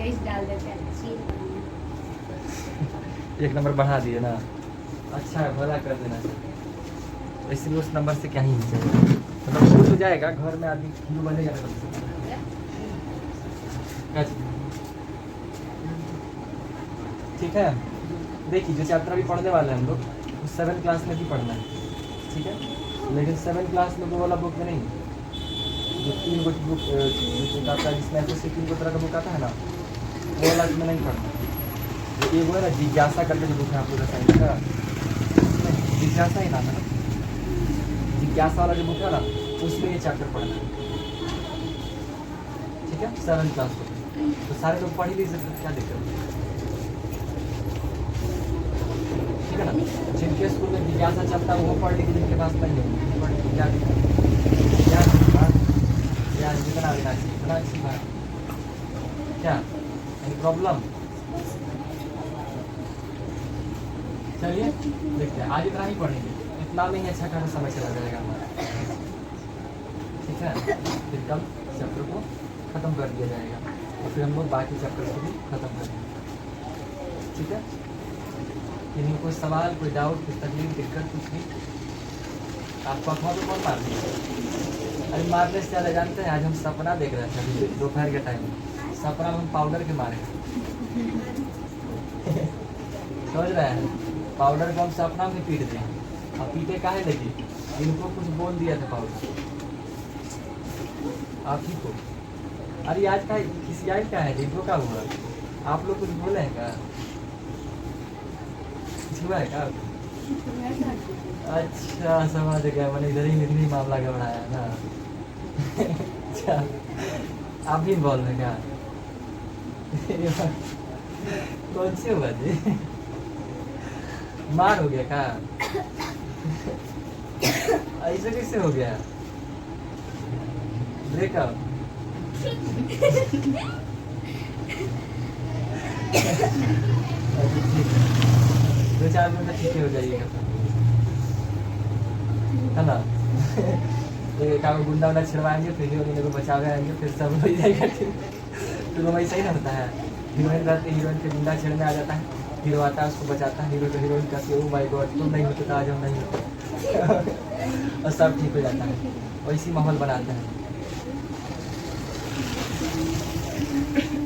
मिर्च डाल देते हैं अच्छी। एक नंबर बढ़ा दिए ना, अच्छा है, भला कर देना चाहिए, इसलिए उस नंबर से क्या ही नीचे मतलब हो तो जाएगा, घर में आदमी हीरो बनेगा ना कम से कम। क्या चीज़? ठीक है, देखिए जो चैप्टर अभी पढ़ने वाले हैं हम लोग, वो 7th क्लास में भी पढ़ना है, ठीक है, लेकिन 7th क्लास में वो वाला बुक में नहीं, जो 3 बुक आता है जिसमें ऐसे 3 तरह का बुक आता है ना, वो वाला इसमें नहीं पढ़ना। जो एक वो है ना जिज्ञासा करके जो बुक है आप लोग का साइंस का, जिज्ञासा ही नाम है ना, जिज्ञासा वाला जो बुक है ना, उसमें ये चैप्टर पढ़ना है, ठीक है, 7th क्लास को। तो सारे लोग पढ़ ही नहीं सकते, क्या दिक्कत है, ठीक है ना। जिनके स्कूल में जिज्ञासा चलता है वो पढ़ लीजिए, जिनके पास नहीं है पढ़ लीजिए, क्या दिक्कत है, ज्ञान जितना लेना चाहिए इतना अच्छी बात, क्या एनी प्रॉब्लम। चलिए देखते हैं, आज इतना ही पढ़ेंगे, इतना में ही अच्छा खासा समय चला जाएगा हमारा, ठीक है। फिर कल चैप्टर को ख़त्म कर दिया जाएगा और फिर हम लोग बाकी चैप्टर को भी ख़त्म करेंगे, ठीक है। इन्हीं कोई सवाल, कोई डाउट, कोई तकलीफ, दिक्कत कुछ भी आपको अफवाह तो कौन मार दिया? अरे मारने से ज़्यादा जानते हैं, आज हम सपना देख रहे थे अभी दोपहर के टाइम में, सपना में हम पाउडर के मारे समझ रहे हैं, पाउडर को हम सपना में पीट दें, अब पीटे काहे लगी, इनको कुछ बोल दिया था पाउडर आप ही को। अरे आज का खिसियाई क्या है, इनको का हुआ, आप लोग कुछ बोले हैं क्या, कुछ हुआ है क्या? अच्छा समझ गया, मैंने इधर ही मामला घबराया ना अच्छा आप भी बोल रहे क्या कौन से हुआ जी, मार हो गया क्या, ऐसा कैसे हो गया, ब्रेकअप दो 4 दिन में ठीक हो जाइएगा है ना एक काम गुंडा उंडा छिड़वाएंगे, फिर हीरोइन को बचावे आएंगे, फिर सब हो जाएगा ठीक। तो वही सही ना होता है, हीरोइन रहती है, हीरोइन के गुंडा छेड़ने आ जाता है, हीरो आता है उसको बचाता है, हीरो तो हीरोइन कहती है ओ माय गॉड तुम नहीं होते तो आज हम नहीं होते और सब ठीक हो जाता है, वैसी माहौल बनाते हैं।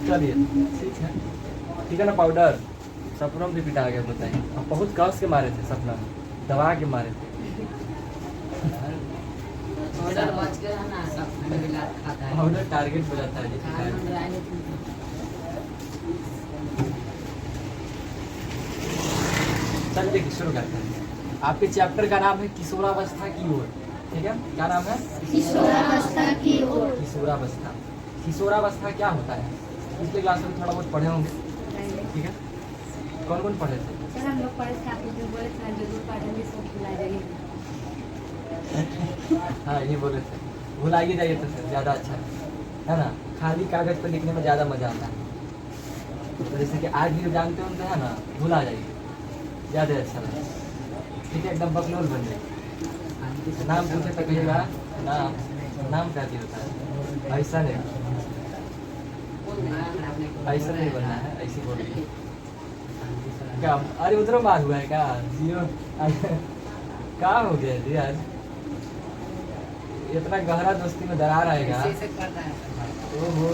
चलिए ठीक है ना, पाउडर सपनों में भी पिटा गया बताइए, अब बहुत कस के मारे थे, सपना में दबा के मारे थे, पाउडर टारगेट हो जाता है। चलिए देखिए शुरू करते हैं, आपके चैप्टर का नाम है किशोरावस्था की ओर, ठीक है, क्या नाम है, किशोरावस्था की ओर। किशोरावस्था, किशोरावस्था क्या होता है, पिछले क्लास में थोड़ा बहुत पढ़े होंगे, ठीक है, कौन कौन पढ़े थे? सर हम लोग पढ़े थे, आप लोग बोले थे जरूर पढ़ेंगे, सब भुला जाएंगे। हाँ ये बोले थे, भुलाइए जाइए तो सर ज़्यादा अच्छा है ना, खाली कागज पर लिखने में ज़्यादा मजा आता है, तो जैसे कि आज भी जानते होते हैं ना, भुला जाइए ज़्यादा अच्छा लगे, ठीक है, एकदम बकलोल बन जाए। नाम पूछे तो कहिएगा नाम क्या चीज़ होता है, ऐसा नहीं बनना है, ऐसे बोलिए क्या, अरे उधर मार हुआ है क्या जियो क्या हो गया जी आज, इतना गहरा दोस्ती में दरार आएगा, ओहो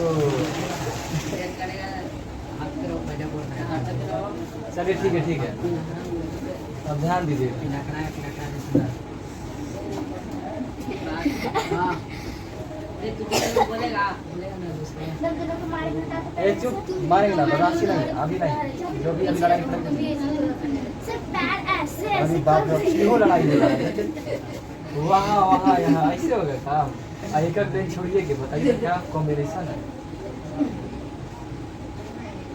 चलिए ठीक है अब ध्यान दीजिए, ए चुप मारेंगे ना, बर्दाश्त नहीं, अभी नहीं, जो भी अभी लड़ाई अभी बात क्यों लड़ाई होगा, वहाँ वहाँ यहाँ ऐसे हो गया काम, एक एक दिन छोड़िए के बताइए क्या कॉम्बिनेशन है।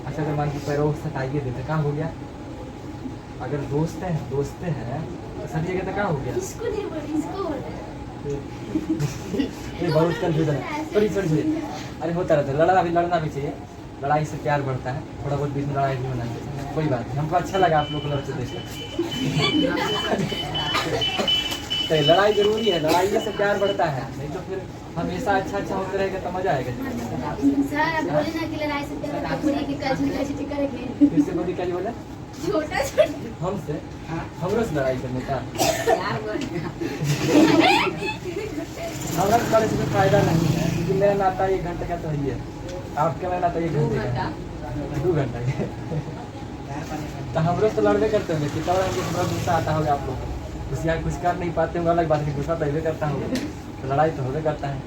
अच्छा अगर मान के पैरों सटाइए देते क्या हो गया, अगर दोस्त हैं तो सटिएगा तो क्या हो गया, ये बहुत कंफ्यूजन है, सॉरी अरे होता रहता है, लड़ना भी चाहिए, लड़ाई से प्यार बढ़ता है, थोड़ा बहुत बीच में लड़ाई भी होना चाहिए, कोई बात नहीं, हमको अच्छा लगा आप लोग को लड़ते देख समझते हैं लड़ाई जरूरी है, लड़ाई से प्यार बढ़ता है, नहीं तो फिर हमेशा अच्छा होते रहेगा तो मजा आएगा जीवन में। सर अब बोले ना कि लड़ाई से प्यार बढ़ता है कि कैसे करेंगे। फिर से बोली क्या जी बोला छोटा छोटा हमसे हमरो से लड़ाई करने का हमारा लड़ाई से कोई फायदा नहीं है, क्योंकि मेरा नाता 1 घंटे का तो ही है, आपका मेरा नाता 1 घंटे का है, 2 घंटा के। तो हम रोज तो लड़बे करते होंगे, कितना बार हमको थोड़ा गुस्सा आता होगा आप लोग को, कुछ कर नहीं पाते होंगे अलग बात है, गुस्सा तभी करता हूँ तो लड़ाई तो होबे करता है।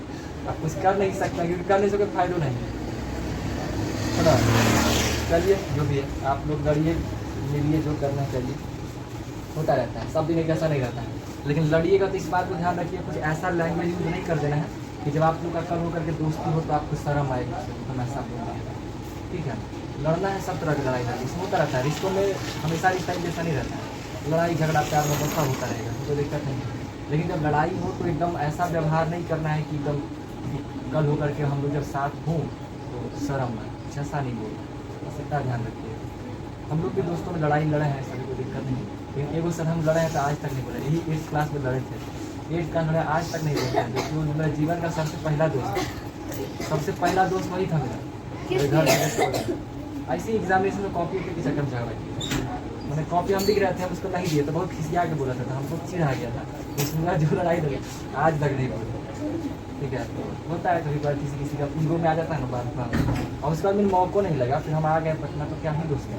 आप कुछ कर नहीं सकते क्योंकि करने से कोई फायदा नहीं है ना। चलिए जो भी है आप लोग लड़िए मिलिए, जो करना चाहिए होता रहता है, सब दिन एक ऐसा नहीं रहता है, लेकिन लड़िएगा तो इस बात को ध्यान रखिए कुछ ऐसा लैंग्वेज यूज नहीं कर देना है कि जब आप लोग का कल होकर के दोस्ती हो तो आपको शर्म आएगी, हम ऐसा बोलते हैं, ठीक है। लड़ना है सब तरह की लड़ाई लड़ाई इसमें होता रहता है, रिश्तों में हमेशा रिश्ता जैसा नहीं रहता है, लड़ाई झगड़ा प्यार में सब होता रहेगा, कोई दिक्कत नहीं है। लेकिन जब लड़ाई हो तो एकदम ऐसा व्यवहार नहीं करना है कि एकदम कल होकर के हम लोग जब साथ हों तो शर्म आए, कुछ ऐसा नहीं बोलना, बस इतना ध्यान रखिए। हम लोग भी दोस्तों में लड़ाई लड़े हैं, सभी को दिक्कत नहीं, लेकिन एगो सर हम लड़े हैं तो आज तक नहीं बोले, यही 8th क्लास में लड़े थे, 8th क्लास में आज तक नहीं बोलते हैं, जो मेरा जीवन का सबसे पहला दोस्त, सबसे पहला दोस्त वही था मेरा, मेरे घर में ऐसे ही एग्जामिनेशन में कॉपी के चक्कर में झगड़ा, मैंने कॉपी हम लिख रहे थे, हम उसको नहीं दिए तो बहुत खिसिया के बोला था, हमको चिढ़ा गया था, उसमें जो लड़ाई लड़ी आज तक नहीं बोले, ठीक है। तो होता है कभी बार किसी का ईगो में आ जाता है ना बात में, और उसके बाद मेरे मौका नहीं लगा, फिर हम आ गए पटना, तो क्या ही दोस्ती,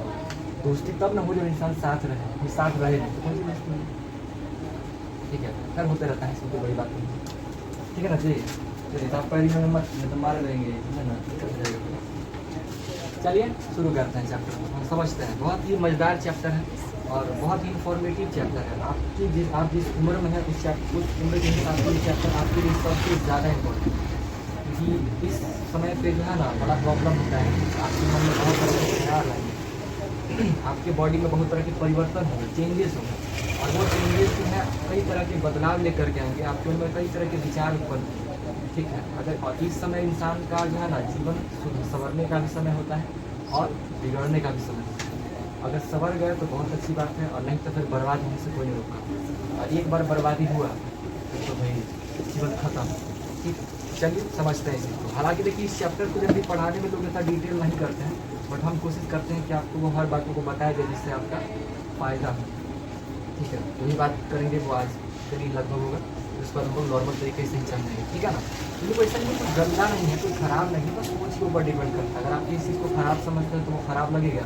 दोस्ती तब ना हो जब इंसान साथ रहे, साथ रहे तो कौन सी दोस्ती नहीं, ठीक है। खैर होते रहता है, इसमें कोई बड़ी बात नहीं, ठीक है ना जी। चलिए तो आप पहली में मत तो मार लेंगे, है ना। चलिए शुरू करते हैं चैप्टर को, हम समझते हैं, बहुत ही मज़ेदार चैप्टर है और बहुत ही इंफॉर्मेटिव चैप्टर है। आप जिस उम्र में है उस उम्र के हिसाब से चैप्टर आपके लिए सबसे ज़्यादा इम्पोर्टेंट है, क्योंकि इस समय पे जो है ना बड़ा प्रॉब्लम होता है, आपके मन में बहुत तरह के ख्याल आएंगे, आपके बॉडी में बहुत तरह के परिवर्तन होंगे, चेंजेस होंगे, और वो चेंजेस जो है कई तरह के बदलाव लेकर के आएंगे, आपके मन में कई तरह के विचार उत्पन्न होंगे, ठीक है। अगर और इस समय इंसान का जो है ना जीवन संवरने का भी समय होता है और बिगड़ने का भी समय होता है। अगर संवर गए तो बहुत अच्छी बात है, और नहीं तो फिर बर्बाद होने से कोई नहीं रोका, और एक बार बर्बादी हुआ तो भाई जीवन खत्म, ठीक। चलिए समझते हैं इसको। हालांकि देखिए इस चैप्टर को जब भी पढ़ाने में लोग इतना डिटेल नहीं करते हैं, बट हम कोशिश करते हैं कि आपको वो हर बातों को बताया जाए जिससे आपका फ़ायदा हो, ठीक है। वही बात करेंगे वो आज करीब लगभग होगा, उस पर हम लोग नॉर्मल तरीके से ही चल रहे हैं, ठीक है ना। क्योंकि कोई ऐसा नहीं, कोई गंदा नहीं है, कोई ख़राब नहीं है, बस सोच के ऊपर डिपेंड करता है। अगर आप किसी चीज़ को ख़राब समझते हैं तो वो ख़राब लगेगा,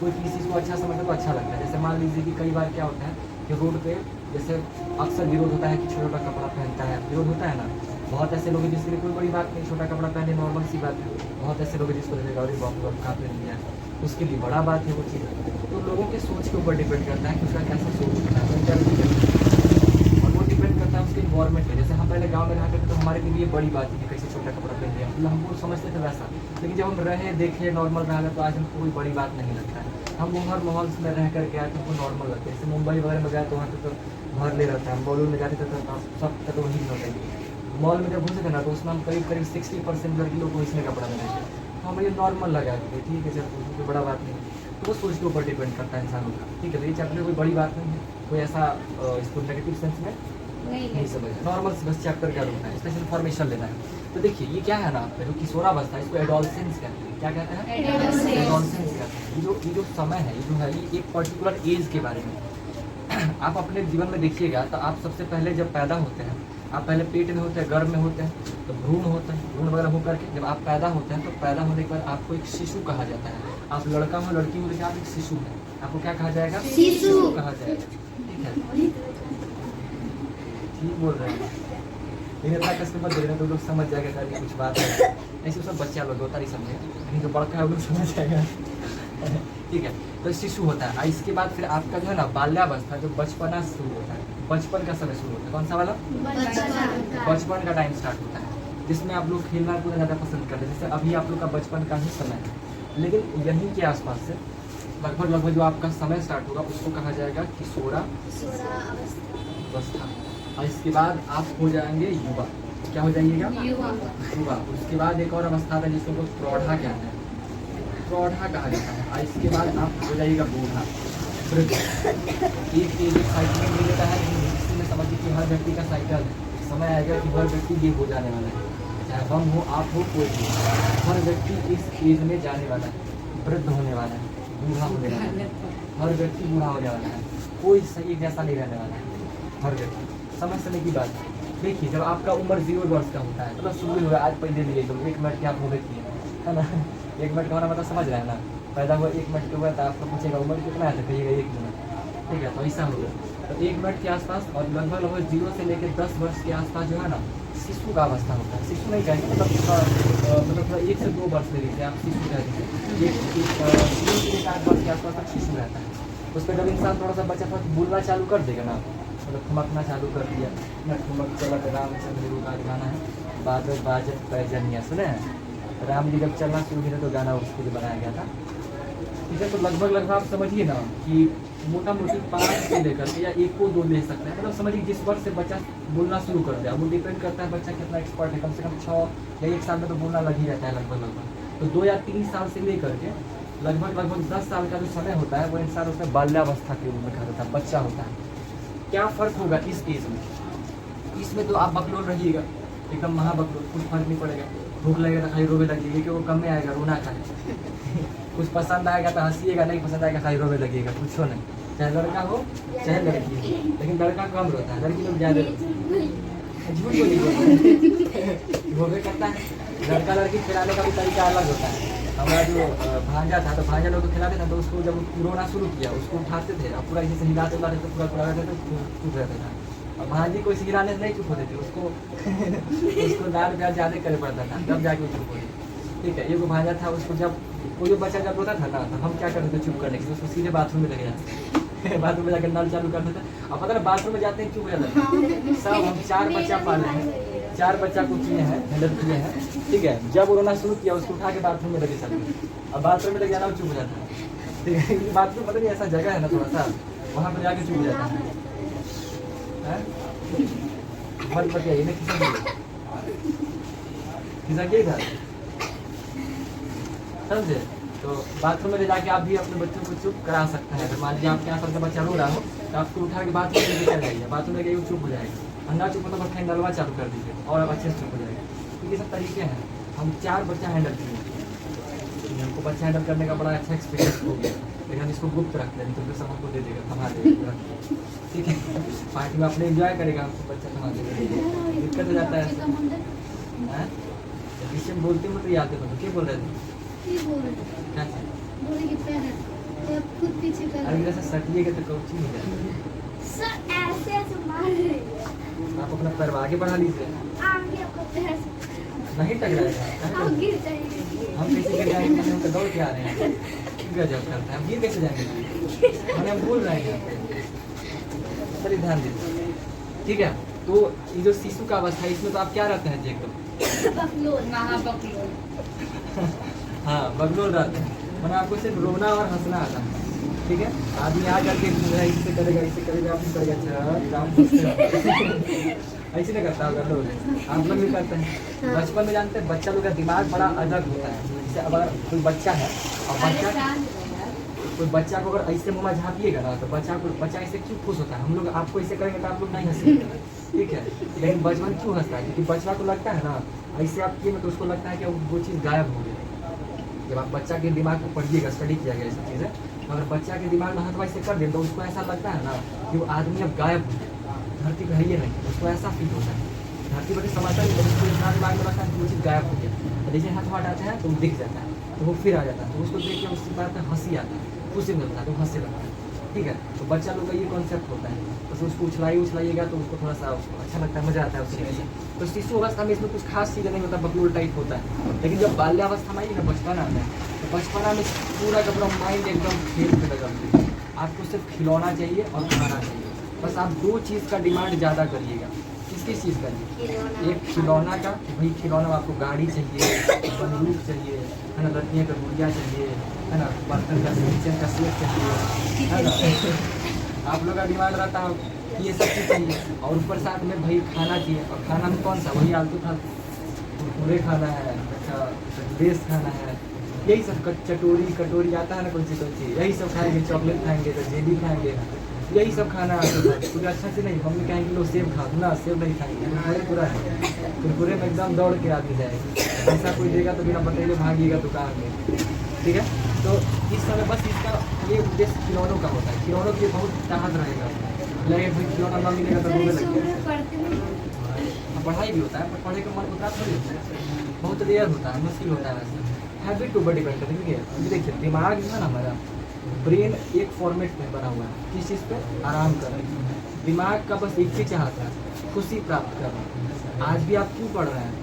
कोई किसी चीज़ को अच्छा समझते हैं तो अच्छा लगता है। जैसे मान लीजिए कि कई बार क्या होता है कि रोड पे जैसे अक्सर विरोध होता है कि छोटा कपड़ा पहनता है, विरोध होता है ना, बहुत ऐसे लोग हैं जिसके लिए कोई बड़ी बात नहीं, छोटा कपड़ा पहने नॉर्मल सी बात है, बहुत ऐसे लोग हैं जिसको लगेगा अरे बाप रे कहाँ पहन लिया है, उसके लिए बड़ा बात है वो चीज़। तो लोगों के सोच के ऊपर डिपेंड करता है कि उसका कैसा सोच होता है, और वो डिपेंड करता है उसके इन्वायरमेंट में। जैसे हम पहले गांव में रहा करते तो हमारे लिए बड़ी बात है कि कैसे छोटा कपड़ा पहन लिया, मतलब हम वो समझते थे वैसा, लेकिन जब हम रहे देखे नॉर्मल रहा तो आज हमको कोई बड़ी बात नहीं लगता है। हम वो हर माहौल में रह कर गया तो हमको नॉर्मल लगता है। जैसे मुंबई वगैरह में गया तो वहाँ पे तो भर ले रहता है, मॉल में जाते थे तो सब तो वही होता है। मॉल में जब घुसे थे ना तो उसमें हम करीब 60% लड़की लोग को इसमें कपड़ा मिला है, तो हमें ये नॉर्मल लगा कि ठीक है चल कोई बड़ा बात नहीं, तो वो सोच के ऊपर डिपेंड करता है इंसानों का, ठीक है। तो ये चैप्टर कोई बड़ी बात नहीं है, कोई ऐसा इसको नेगेटिव सेंस में नहीं समझ, नॉर्मल बस चैप्टर का रूप है, इसमें इन्फॉर्मेशन लेना है। तो देखिए ये क्या है ना आपका जो किशोरावस्था है, इसको एडोलसेंस कहते हैं, क्या कहते हैं एडोलसेंस कहते हैं। ये जो समय है ये जो है ये एक पर्टिकुलर एज के बारे में आप अपने जीवन में देखिएगा तो आप सबसे पहले जब पैदा होते हैं, आप पहले पेट में होते हैं, गर्भ में होते हैं, तो भ्रूण होता है, भ्रूण वगैरह होकर के जब आप पैदा होते हैं तो पैदा होने के बाद आपको एक शिशु कहा जाता है। आप लड़का हो लड़की हो लेकिन आप एक शिशु हैं, आपको क्या कहा जाएगा शिशु कहा जाएगा, ठीक है। ठीक बोल रहे हैं, लेकिन इतना कष्ट मत देना तो लोग समझ जाएगा कि कुछ बात है, ऐसे सब बच्चा लोग होता नहीं समझे, लेकिन जो बड़का है वो लोग समझ जाएगा, ठीक है। तो शिशु होता है, इसके बाद फिर आपका जो है ना बाल्यावस्था जो बचपना शुरू होता है, बचपन का समय शुरू होता है, कौन सा वाला बचपन का टाइम स्टार्ट होता है, जिसमें आप लोग खेलना कूदना ज़्यादा पसंद करते हैं। जैसे अभी आप लोग का बचपन का ही समय है, लेकिन यहीं के आसपास से लगभग जो आपका समय स्टार्ट होगा उसको कहा जाएगा किशोरावस्था, और इसके बाद आप हो जाएंगे युवा। क्या हो जाइएगा युवा। उसके बाद एक और अवस्था है जिसको प्रौढ़ा कहते हैं, प्रौढ़ा कहा जाता है, और इसके बाद आप हो जाइएगा बूढ़ा। एक साइकिल में देता है जिसमें समझिए कि हर व्यक्ति का साइकिल समय आएगा कि हर व्यक्ति ये हो जाने वाला है, चाहे हम हो आप हो कोई भी, हर व्यक्ति इस एज में जाने वाला है, वृद्ध होने वाला है, बूढ़ा होने वाला है, हर व्यक्ति बूढ़ा होने वाला है, कोई सही जैसा नहीं रहने वाला है, हर व्यक्ति। समझ समय की बात है। देखिए जब आपका उम्र 0 वर्ष का होता है मतलब शुरू हुआ आज पहले लिए तो 1 मिनट की आप हो गई है ना, 1 मिनट का होना मतलब समझ रहे हैं ना, पैदा हुआ 1 मिनट के हुआ तो आपको पूछेगा उम्र कितना है तो कहिएगा 1 मिनट, ठीक है, तो ऐसा होगा। तो 1 मिनट के आसपास और लगभग 0 से लेकर 10 वर्ष के आसपास जो है ना शिशु का अवस्था होता है, शिशु नहीं कहेंगे मतलब थोड़ा 1 से 2 वर्ष ले लीजिए आप, शिशु कह दीजिए, 0 से 8 वर्ष के आसपास तक शिशु रहता है। उस पर जब इंसान थोड़ा सा बच्चा थोड़ा बोलना चालू कर देगा ना, मतलब ठुमकना चालू कर दिया ना, ठुमक चलत रामचंद्र गुरु का गाना है, बादल बाजत पैजनिया सुने हैं, राम जी जब चलना शुरू किया तो गाना उसके लिए बनाया गया था, ठीक है। तो लगभग आप समझिए ना कि मोटा मोटी 5 से लेकर के या 1 को 2 ले सकते हैं, मतलब समझिए जिस वर्ष से बच्चा बोलना शुरू कर दिया वो डिपेंड करता है बच्चा कितना एक्सपर्ट है, कम से कम 6 या 1 साल में तो बोलना लग ही रहता है लगभग। तो 2 या 3 साल से लेकर के लगभग 10 साल का जो समय होता है वो इंसान उसमें बाल्यावस्था के रूप में कहा जाता है, बच्चा होता है। क्या फ़र्क होगा इस एज में, इसमें तो आप बकलोल रहिएगा एकदम महाबकलोल, कुछ फर्क नहीं पड़ेगा, भूख लगेगा तो खाली रोवे लगेगा क्योंकि वो कम में आएगा रोना का कुछ पसंद आएगा तो हंसीएगा, नहीं पसंद आएगा खाली रोवे लगेगा, कुछ हो नहीं, चाहे लड़का हो चाहे लड़की हो, लेकिन लड़का कम रोता है, लड़की लोग ज़्यादा झूठ बोलिए रोवे करता है। लड़का लड़की खिलाने का भी तरीका अलग होता है। हमारा जो भांजा था तो भांजा लोग तो खिलाते थे तो उसको जब रोना शुरू किया उसको उठाते थे और पूरा इसी से हिलाते उलाते तो पूरा रहते थे, चुप रहता था। और भांजी को इसी हिलाने से नहीं चुप होते थे, उसको लाड प्यार ज़्यादा करे पड़ता था तब जाके चुप होती, ठीक है। ये वो भांजा था, उसको जब कोई बच्चा जब रोता था ना तो हम क्या करते थे चुप करने के लिए, उसको सीधे बाथरूम में लगे जाते बाथरूम में जाकर नल चालू करते थे और पता ना बाथरूम में जाते हैं चुप हो जाता है सब। हम 4 बच्चा पाले हैं, 4 बच्चा को किए हैं, हैंडल किए हैं, ठीक है। जब वो रोना शुरू किया उसको उठा के बाथरूम में लगे चल गए, अब बाथरूम में लगे जाना चुप हो जाता है, ठीक है। बाथरूम पता नहीं ऐसा जगह है ना थोड़ा सा, वहाँ पर जाके चुप हो जाता है। मत बताइए ना किसा के घर समझे। तो बाथरूम में ले जाके आप भी अपने बच्चों को चुप करा सकते हैं। मान लीजिए आपके यहाँ पर बच्चा रो रहा हो तो आपको उठा के बाथरूम में लेकर जाइए, बाथरूम में गई वो चुप हो जाएगा, अंडा चुप होता है नलवा चालू कर दीजिए और अच्छे से चुप हो जाएगा। तो ये सब तरीके हैं। हम 4 बच्चा हैंडल किए, हमको बच्चा हैंडल करने का बड़ा अच्छा एक्सपीरियंस हो गया, लेकिन हम इसको गुप्त रख लें तो फिर सब हमको दे देगा, थमा देगा, ठीक है। पार्टी में अपने एंजॉय करेगा, हमको बच्चा थमा देगा, दिक्कत हो जाता है। विषय में बोलते मत याद है, क्या बोल रहे थे, क्या अरे जैसे सटिएगा तो कौची हो जाएगा, आप अपना पैर आगे बढ़ा लीजिए, नहीं टकराएगा, हम कैसे गिर जाएंगे, हम तो दौड़ के आ रहे हैं, गजब करता है, हम गिर कैसे जाएंगे, हम भूल रहे हैं, चलिए ध्यान दीजिए, ठीक है। तो ये जो शिशु का अवस्था है इसमें तो आप क्या रहते हैं जी एकदम हाँ बगलोल रहते हैं, मैंने आपको सिर्फ रोना और हंसना आता है, ठीक है। आदमी आ करके इससे करेगा इससे करेगा आप करेगा ऐसे नहीं करता होगा लोग, आप लोग भी करते हैं। बचपन में जानते हैं बच्चा लोग का दिमाग बड़ा अलग होता है। जैसे अगर कोई बच्चा है और कोई बच्चा को अगर ऐसे मुँह में झाँपिएगा ना तो बच्चा ऐसे क्यों खुश होता है, हम लोग आपको ऐसे करेंगे तो आप लोग नहीं हंसेंगे, ठीक है। लेकिन बचपन क्यों हंसता है, क्योंकि बच्चा को लगता है ना ऐसे आप किए तो उसको लगता है कि वो चीज़ गायब हो गई। जब आप बच्चा के दिमाग को पढ़िएगा, स्टडी किया गया ऐसी चीज़ है, अगर बच्चा के दिमाग में हाथ ऐसे कर दें तो उसको ऐसा लगता है ना कि वो आदमी अब गायब हो गया, धरती पर है ही नहीं, उसको ऐसा फील होता है। धरती पर समझता नहीं, उसको इतना दिमाग में लगता है कि वो चीज़ गायब हो गया, जैसे हाथ हटाते हैं तो वो दिख जाता है, तो वो फिर आ जाता है, तो उसको देख के उसके बाद हंसी आता है, खुशी मिलता है तो हंसने लगता है, ठीक है। तो बच्चा लोग का ये कॉन्सेप्ट होता है, तो उसको उछलाइएगा तो उसको थोड़ा सा अच्छा लगता है, मजा आता है उस तरीके से। तो शिशु अवस्था में इसमें कुछ खास चीज़ें नहीं होता, बकलोल टाइप होता है। लेकिन जब बाल्यावस्था में आइए ना, बचपना में, तो बचपना में पूरा का पूरा माइंड एकदम खेल में लगा होता है। आपको सिर्फ खिलौना चाहिए और खाना चाहिए, बस आप 2 चीज़ का डिमांड ज़्यादा करिएगा। किस चीज़ का जी, एक खिलौना का, भाई खिलौना आपको गाड़ी चाहिए, बंदूक चाहिए, है ना, लड़कियाँ का गुड़िया चाहिए, है ना, बर्तन का किचन का सेट चाहिए, है ना। आप लोग का डिमांड रहता है ये सब चीज़ चाहिए, और ऊपर साथ में भाई खाना चाहिए। और खाना में कौन सा, वही आलतू था, कुरकुरे खाना है, अच्छा बेस खाना है, यही सब, चटोरी कटोरी आता है ना, कौन सी यही सब खाएंगे, चॉकलेट खाएंगे तो जेली खाएंगे, यही सब खाना आता है कुछ अच्छा से नहीं। मम्मी कहेंगे लो सेब खा ना, सेब नहीं खाएंगे, कुरकुरे पूरा है, कुरकुरे में एकदम दौड़ के आदमी जाएगी। ऐसा कोई देगा तो बिना बताइए भागिएगा दुकान में, ठीक है। तो इस समय बस इसका ये उद्देश्य खिलौनों का होता है, खिलौनों की बहुत चाहत रहेगा, लगे भाई खिलौना ना मिलेगा तो रोने लगेगा। पढ़ाई भी होता है पर पढ़ाई का मन उतना थोड़ी होता है, बहुत रेयर होता है, मुश्किल होता है वैसे। हैबिट के ऊपर डिपेंड करता है। अभी देखिए दिमाग जो है ना हमारा, ब्रेन एक फॉर्मेट में बना हुआ है, किस चीज़ पे आराम करना। दिमाग का बस एक ही चाहता है, खुशी प्राप्त करना। आज भी आप क्यों पढ़ रहे हैं?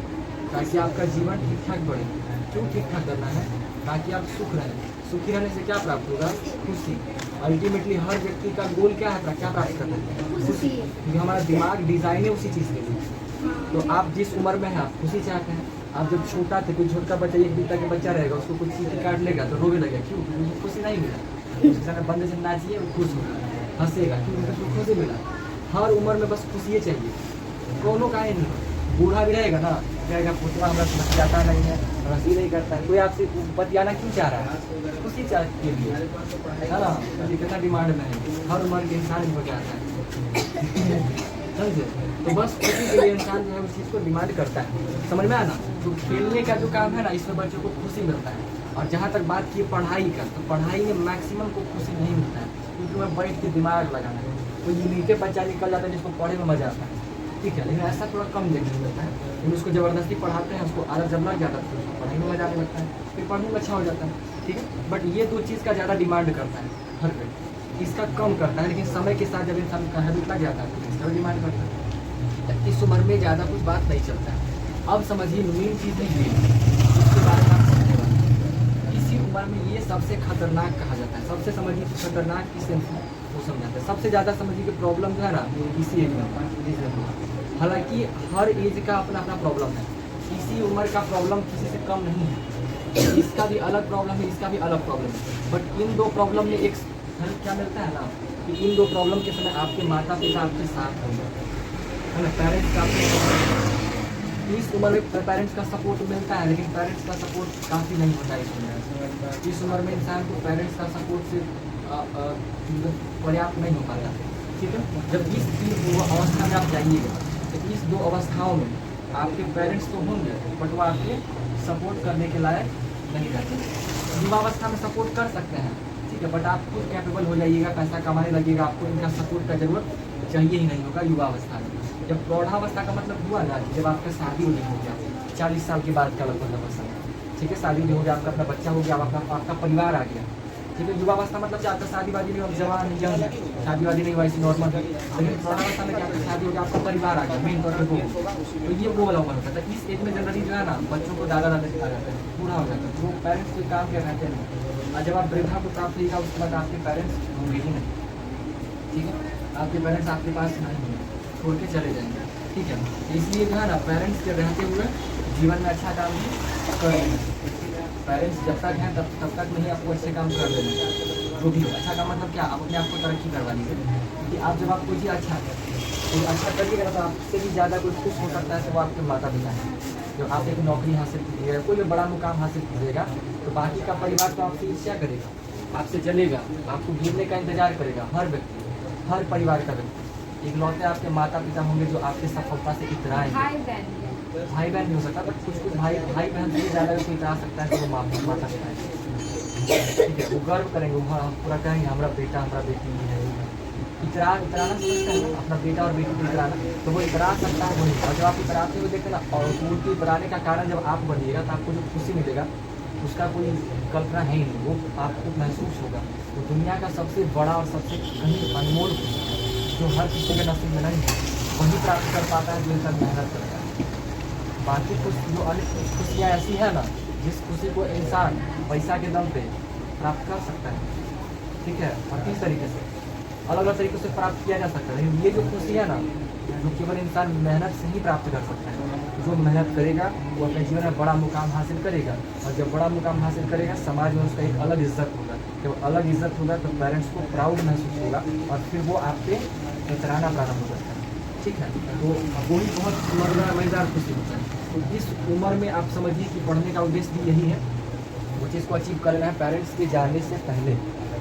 ताकि आपका जीवन ठीक ठाक बढ़े। क्यों ठीक ठाक करना है? ताकि आप सुख रहें। सुखी रहने से क्या प्राप्त होगा? खुशी। अल्टीमेटली हर व्यक्ति का गोल क्या है? क्या प्राप्त करना है? खुशी। क्योंकि हमारा दिमाग डिजाइन है उसी चीज़ के लिए। तो आप जिस उम्र में हैं आप खुशी चाहते हैं। आप जब छोटा थे, कोई छोटा बच्चा 1 बीता का बच्चा रहेगा, उसको कुछ चीज़ काट लेगा तो रोने लगेगा, क्यों? उसको खुशी नहीं मिला। उसके सामने बंदे से नाचिए वो खुश होगा, हंसेगा, क्यों? उसको खुशी मिला। हर उम्र में बस खुशी ही चाहिए, दोनों का ही नहीं। बूढ़ा भी रहेगा ना, कहेगा पुतला हमारा बतियाता नहीं है, हंसी नहीं करता है। कोई आपसे बतियाना क्यों चाह रहा है? खुशी चाह के लिए, है ना। कितना डिमांड में है, हर उम्र के इंसान हो जाता है, समझे। तो बस खुशी के लिए इंसान जो है उस चीज़ को डिमांड करता है, समझ में आना। तो खेलने का जो काम है ना, इसमें बच्चों को खुशी मिलता है। और जहाँ तक बात की पढ़ाई का, तो पढ़ाई में मैक्सिमम को खुशी नहीं मिलता है, क्योंकि वह बैठ के दिमाग लगाना है। कोई यूनिटे बच्चा निकल जाता है जिसको पढ़े में मजा आता है, ठीक है, लेकिन ऐसा थोड़ा कम देखने को मिलता है। लेकिन उसको ज़बरदस्ती पढ़ाते हैं, उसको आदत जब लग जाता है तो उसको पढ़ाई में मजा आने लगता है, फिर पढ़ने में अच्छा हो जाता है, ठीक है। बट ये 2 चीज़ का ज़्यादा डिमांड करता है हर कोई, इसका कम करता है। लेकिन समय के साथ जब इंसान का हैबिट लग जाता है तो इसका डिमांड करता है। इस उम्र में ज़्यादा कुछ बात नहीं चलता है। अब समझिए मेन चीज़ है ये, इसके बारे में आप समझने वाले। इसी उम्र में ये सबसे खतरनाक कहा जाता है। सबसे समझिए खतरनाक किस सेंस में वो समझाते हैं। सबसे ज़्यादा समझिए कि प्रॉब्लम जो है ना इसी एज में। हालांकि हर एज का अपना अपना प्रॉब्लम है, इसी उम्र का प्रॉब्लम किसी से कम नहीं है। इसका भी अलग प्रॉब्लम है, इसका भी अलग प्रॉब्लम है। बट इन 2 प्रॉब्लम में एक हेल्प क्या मिलता है ना, कि इन 2 प्रॉब्लम के समय आपके माता पिता आपके साथ होंगे, है ना। पेरेंट्स का इस उम्र में पेरेंट्स का सपोर्ट मिलता है, लेकिन पेरेंट्स का सपोर्ट काफ़ी नहीं होता है इस उम्र। इस उम्र में इंसान को पेरेंट्स का सपोर्ट से पर्याप्त नहीं हो पाता, ठीक है। जब इस 3 अवस्था में आप जाइएगा तो इस 2 अवस्थाओं में आपके पेरेंट्स तो होंगे बट वो आपके सपोर्ट करने के लायक नहीं रहते। युवावस्था में सपोर्ट कर सकते हैं, ठीक है, बट आप खुद कैपेबल हो जाइएगा, पैसा कमाने लगेगा, आपको इनका सपोर्ट का जरूरत चाहिए ही नहीं होगा युवावस्था में। जब प्रौढ़ावस्था का मतलब हुआ ना, जब आपका शादी हो गया 40 साल के बाद का लगभग समय, ठीक है, शादी हो गया, आपका अपना बच्चा हो गया, आपका परिवार आ गया, ठीक है। युवावस्था मतलब क्या, आपका शादी वादी नहीं, जवान यंग, शादी वादी नहीं हुआ ऐसी नॉर्मल। लेकिन प्रौढ़ावस्था में क्या, आपका शादी हो गया, आपका परिवार आ गया, मेन तौर पर तो ये वो वाला उम्र होता है। इस एज में जनरली जो है ना बच्चों को दादा दादा आ जाता है, पूरा हो जाता है, वो पेरेंट्स कोई काम के रहते नहीं। और जब आप वृद्धा को प्राप्त होगा उसके बाद आपके पेरेंट्स होंगे ही नहीं, ठीक है। आपके पेरेंट्स आपके पास नहीं होंगे, छोड़ के चले जाएंगे, ठीक है। इसलिए जो है ना पेरेंट्स के रहते हुए जीवन में अच्छा काम भी कर रहे हैं। पेरेंट्स जब तक हैं तब तक नहीं आपको अच्छे काम कर रहे हैं, जो भी हो। अच्छा काम मतलब क्या, अपने आप को तरक्की करवानी है। क्योंकि आप जब आप कोई चीज़ अच्छा करिएगा ना तो आपसे भी ज़्यादा कोई खुश हो सकता है तो वो आपके माता पिता हैं। जब आप एक नौकरी हासिल कीजिएगा, कोई भी बड़ा मुकाम हासिल कीजिएगा तो बाकी का परिवार तो आपसे ईर्ष्या करेगा, आपसे चलेगा, आपको घूमने का इंतजार करेगा। हर व्यक्ति, हर परिवार का व्यक्ति, इकलौते आपके माता पिता होंगे जो आपकी सफलता से इतराएंगे। भाई बहन भी हो सकता है, बट कुछ भाई बहन से ज़्यादा कोई इतरा सकता है तो वो माता पिता है, ठीक है। वो गर्व करेंगे, वो पूरा कहेंगे हमारा बेटा हमारा बेटी है। इतराना समझता है ना, अपना बेटा और बेटी को इतराना, तो वो इतरा सकता है वही। और जब आप इतराते हुए देखते ना, और उनकी इतराने का कारण जब आप बनिएगा तो आपको जो खुशी मिलेगा उसका कोई कल्पना है ही नहीं, वो आपको महसूस होगा। तो दुनिया का सबसे बड़ा और सबसे कहीं अनमोल जो हर किसी के नसीब में नहीं है वही प्राप्त कर पाता है जो इंसान मेहनत करता है। बाकी कुछ जो अन्य खुशियाँ ऐसी है ना जिस खुशी को इंसान पैसा के दम पे प्राप्त कर सकता है, ठीक है, और किस तरीके से अलग अलग तरीक़ों से प्राप्त किया जा सकता है। लेकिन ये जो खुशी है ना जो केवल इंसान मेहनत से ही प्राप्त कर सकता है। जो मेहनत करेगा वो अपने जीवन में बड़ा मुकाम हासिल करेगा, और जब बड़ा मुकाम हासिल करेगा समाज में उसका एक अलग इज्जत होगा। जब अलग इज्जत होगा तो पेरेंट्स को प्राउड महसूस होगा और फिर वो आप पे इतराना प्रारंभ हो जाता है, ठीक है। तो वही बहुत मज़ेदार खुशी होता है। तो इस उम्र में आप समझिए कि पढ़ने का उद्देश्य भी यही है, वो चीज़ को अचीव कर लेना है पेरेंट्स के जाने से पहले।